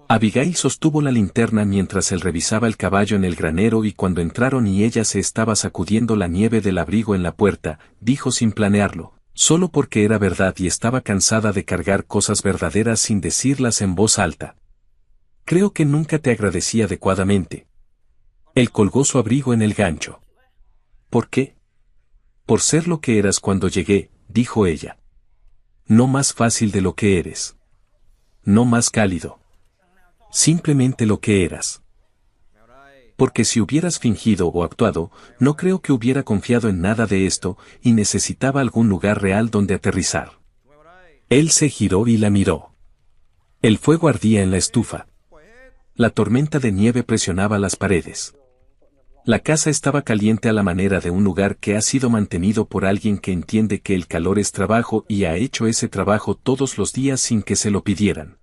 Abigail sostuvo la linterna mientras él revisaba el caballo en el granero y cuando entraron y ella se estaba sacudiendo la nieve del abrigo en la puerta, dijo sin planearlo, solo porque era verdad y estaba cansada de cargar cosas verdaderas sin decirlas en voz alta. Creo que nunca te agradecí adecuadamente. Él colgó su abrigo en el gancho. ¿Por qué? Por ser lo que eras cuando llegué, dijo ella. No más fácil de lo que eres. No más cálido. Simplemente lo que eras. Porque si hubieras fingido o actuado, no creo que hubiera confiado en nada de esto, y necesitaba algún lugar real donde aterrizar. Él se giró y la miró. El fuego ardía en la estufa. La tormenta de nieve presionaba las paredes. La casa estaba caliente a la manera de un lugar que ha sido mantenido por alguien que entiende que el calor es trabajo y ha hecho ese trabajo todos los días sin que se lo pidieran.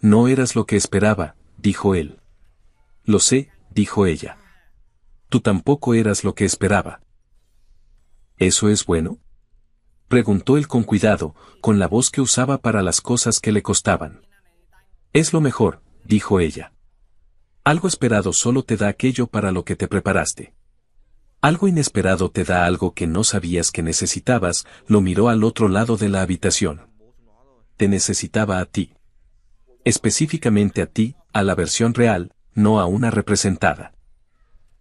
No eras lo que esperaba, dijo él. Lo sé, dijo ella. Tú tampoco eras lo que esperaba. ¿Eso es bueno? Preguntó él con cuidado, con la voz que usaba para las cosas que le costaban. Es lo mejor, dijo ella. Algo esperado solo te da aquello para lo que te preparaste. Algo inesperado te da algo que no sabías que necesitabas. Lo miró al otro lado de la habitación. Te necesitaba a ti. Específicamente a ti, a la versión real, no a una representada.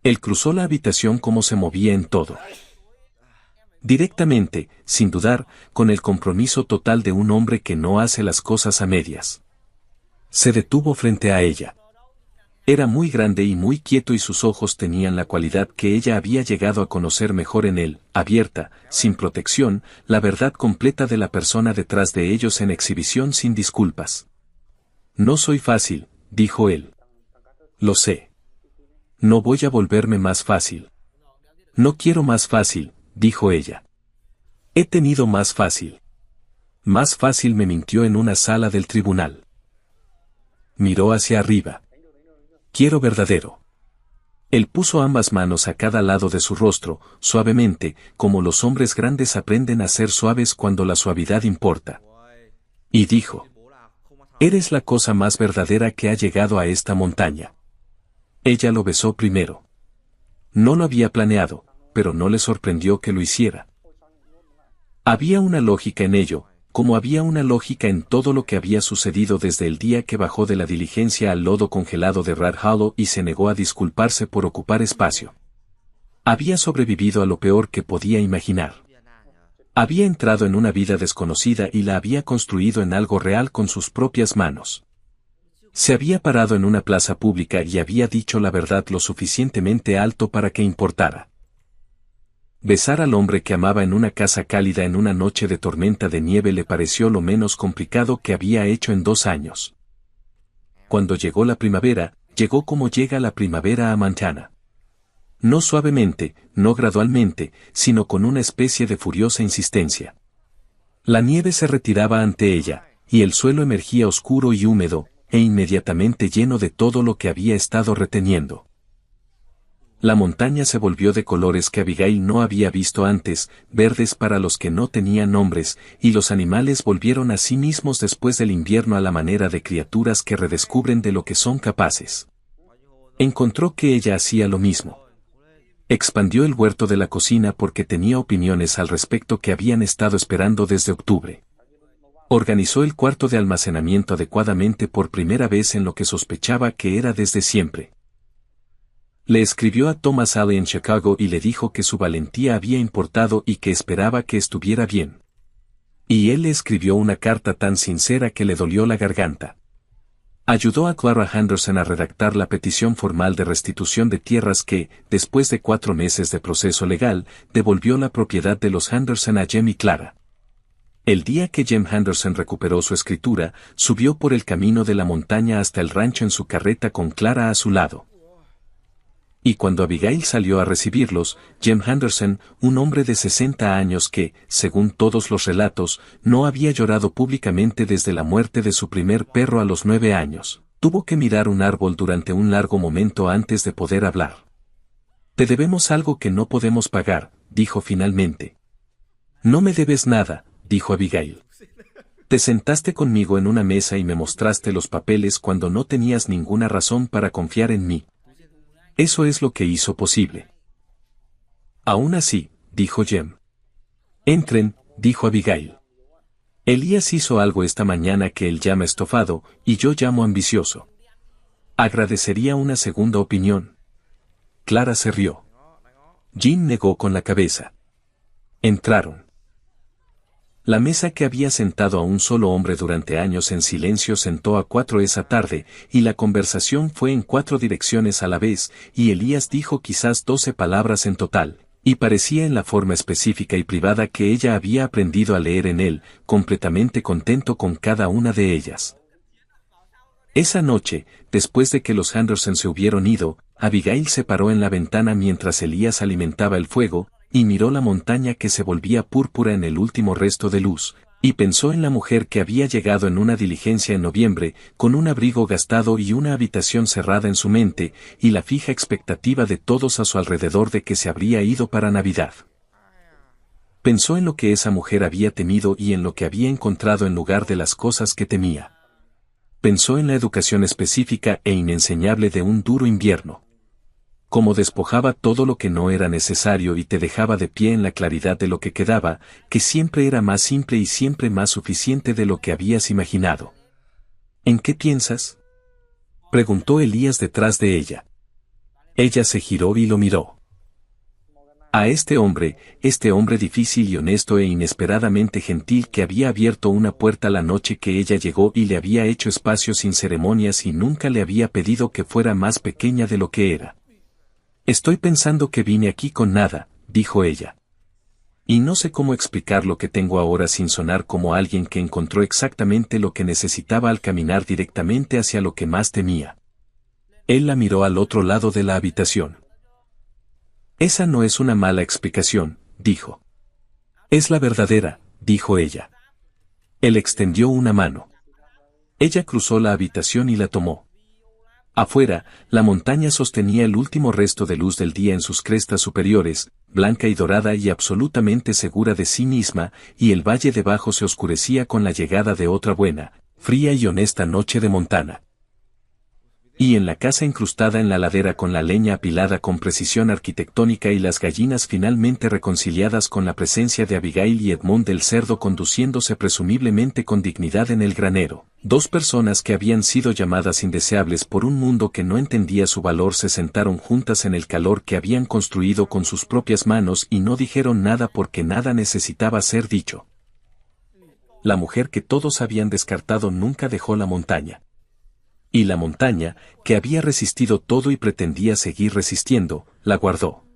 Él cruzó la habitación como se movía en todo. Directamente, sin dudar, con el compromiso total de un hombre que no hace las cosas a medias. Se detuvo frente a ella. Era muy grande y muy quieto y sus ojos tenían la cualidad que ella había llegado a conocer mejor en él, abierta, sin protección, la verdad completa de la persona detrás de ellos en exhibición sin disculpas. No soy fácil, dijo él. Lo sé. No voy a volverme más fácil. No quiero más fácil, dijo ella. He tenido más fácil. Más fácil me mintió en una sala del tribunal. Miró hacia arriba. Quiero verdadero. Él puso ambas manos a cada lado de su rostro, suavemente, como los hombres grandes aprenden a ser suaves cuando la suavidad importa. Y dijo, eres la cosa más verdadera que ha llegado a esta montaña. Ella lo besó primero. No lo había planeado, pero no le sorprendió que lo hiciera. Había una lógica en ello, como había una lógica en todo lo que había sucedido desde el día que bajó de la diligencia al lodo congelado de Rat Hollow y se negó a disculparse por ocupar espacio. Había sobrevivido a lo peor que podía imaginar. Había entrado en una vida desconocida y la había construido en algo real con sus propias manos. Se había parado en una plaza pública y había dicho la verdad lo suficientemente alto para que importara. Besar al hombre que amaba en una casa cálida en una noche de tormenta de nieve le pareció lo menos complicado que había hecho en 2 años. Cuando llegó la primavera, llegó como llega la primavera a Montana. No suavemente, no gradualmente, sino con una especie de furiosa insistencia. La nieve se retiraba ante ella, y el suelo emergía oscuro y húmedo, e inmediatamente lleno de todo lo que había estado reteniendo. La montaña se volvió de colores que Abigail no había visto antes, verdes para los que no tenían nombres, y los animales volvieron a sí mismos después del invierno a la manera de criaturas que redescubren de lo que son capaces. Encontró que ella hacía lo mismo. Expandió el huerto de la cocina porque tenía opiniones al respecto que habían estado esperando desde octubre. Organizó el cuarto de almacenamiento adecuadamente por primera vez en lo que sospechaba que era desde siempre. Le escribió a Thomas Alley en Chicago y le dijo que su valentía había importado y que esperaba que estuviera bien. Y él le escribió una carta tan sincera que le dolió la garganta. Ayudó a Clara Henderson a redactar la petición formal de restitución de tierras que, después de 4 meses de proceso legal, devolvió la propiedad de los Henderson a Jem y Clara. El día que Jem Henderson recuperó su escritura, subió por el camino de la montaña hasta el rancho en su carreta con Clara a su lado. Y cuando Abigail salió a recibirlos, Jem Henderson, un hombre de 60 años que, según todos los relatos, no había llorado públicamente desde la muerte de su primer perro a los 9 años, tuvo que mirar un árbol durante un largo momento antes de poder hablar. «Te debemos algo que no podemos pagar», dijo finalmente. «No me debes nada», dijo Abigail. «Te sentaste conmigo en una mesa y me mostraste los papeles cuando no tenías ninguna razón para confiar en mí. Eso es lo que hizo posible». «Aún así», dijo Jem. «Entren», dijo Abigail. «Elías hizo algo esta mañana que él llama estofado, y yo llamo ambicioso. Agradecería una segunda opinión». Clara se rió. Jean negó con la cabeza. Entraron. La mesa que había sentado a un solo hombre durante años en silencio sentó a 4 esa tarde, y la conversación fue en 4 direcciones a la vez, y Elías dijo quizás 12 palabras en total, y parecía en la forma específica y privada que ella había aprendido a leer en él, completamente contento con cada una de ellas. Esa noche, después de que los Henderson se hubieron ido, Abigail se paró en la ventana mientras Elías alimentaba el fuego, y miró la montaña que se volvía púrpura en el último resto de luz, y pensó en la mujer que había llegado en una diligencia en noviembre, con un abrigo gastado y una habitación cerrada en su mente, y la fija expectativa de todos a su alrededor de que se habría ido para Navidad. Pensó en lo que esa mujer había temido y en lo que había encontrado en lugar de las cosas que temía. Pensó en la educación específica e inenseñable de un duro invierno. Cómo despojaba todo lo que no era necesario y te dejaba de pie en la claridad de lo que quedaba, que siempre era más simple y siempre más suficiente de lo que habías imaginado. ¿En qué piensas?, preguntó Elías detrás de ella. Ella se giró y lo miró. A este hombre difícil y honesto e inesperadamente gentil que había abierto una puerta la noche que ella llegó y le había hecho espacio sin ceremonias y nunca le había pedido que fuera más pequeña de lo que era. «Estoy pensando que vine aquí con nada», dijo ella. «Y no sé cómo explicar lo que tengo ahora sin sonar como alguien que encontró exactamente lo que necesitaba al caminar directamente hacia lo que más temía». Él la miró al otro lado de la habitación. «Esa no es una mala explicación», dijo. «Es la verdadera», dijo ella. Él extendió una mano. Ella cruzó la habitación y la tomó. Afuera, la montaña sostenía el último resto de luz del día en sus crestas superiores, blanca y dorada y absolutamente segura de sí misma, y el valle debajo se oscurecía con la llegada de otra buena, fría y honesta noche de Montana. Y en la casa incrustada en la ladera con la leña apilada con precisión arquitectónica y las gallinas finalmente reconciliadas con la presencia de Abigail y Edmund del cerdo conduciéndose presumiblemente con dignidad en el granero, 2 personas que habían sido llamadas indeseables por un mundo que no entendía su valor se sentaron juntas en el calor que habían construido con sus propias manos y no dijeron nada porque nada necesitaba ser dicho. La mujer que todos habían descartado nunca dejó la montaña. Y la montaña, que había resistido todo y pretendía seguir resistiendo, la guardó.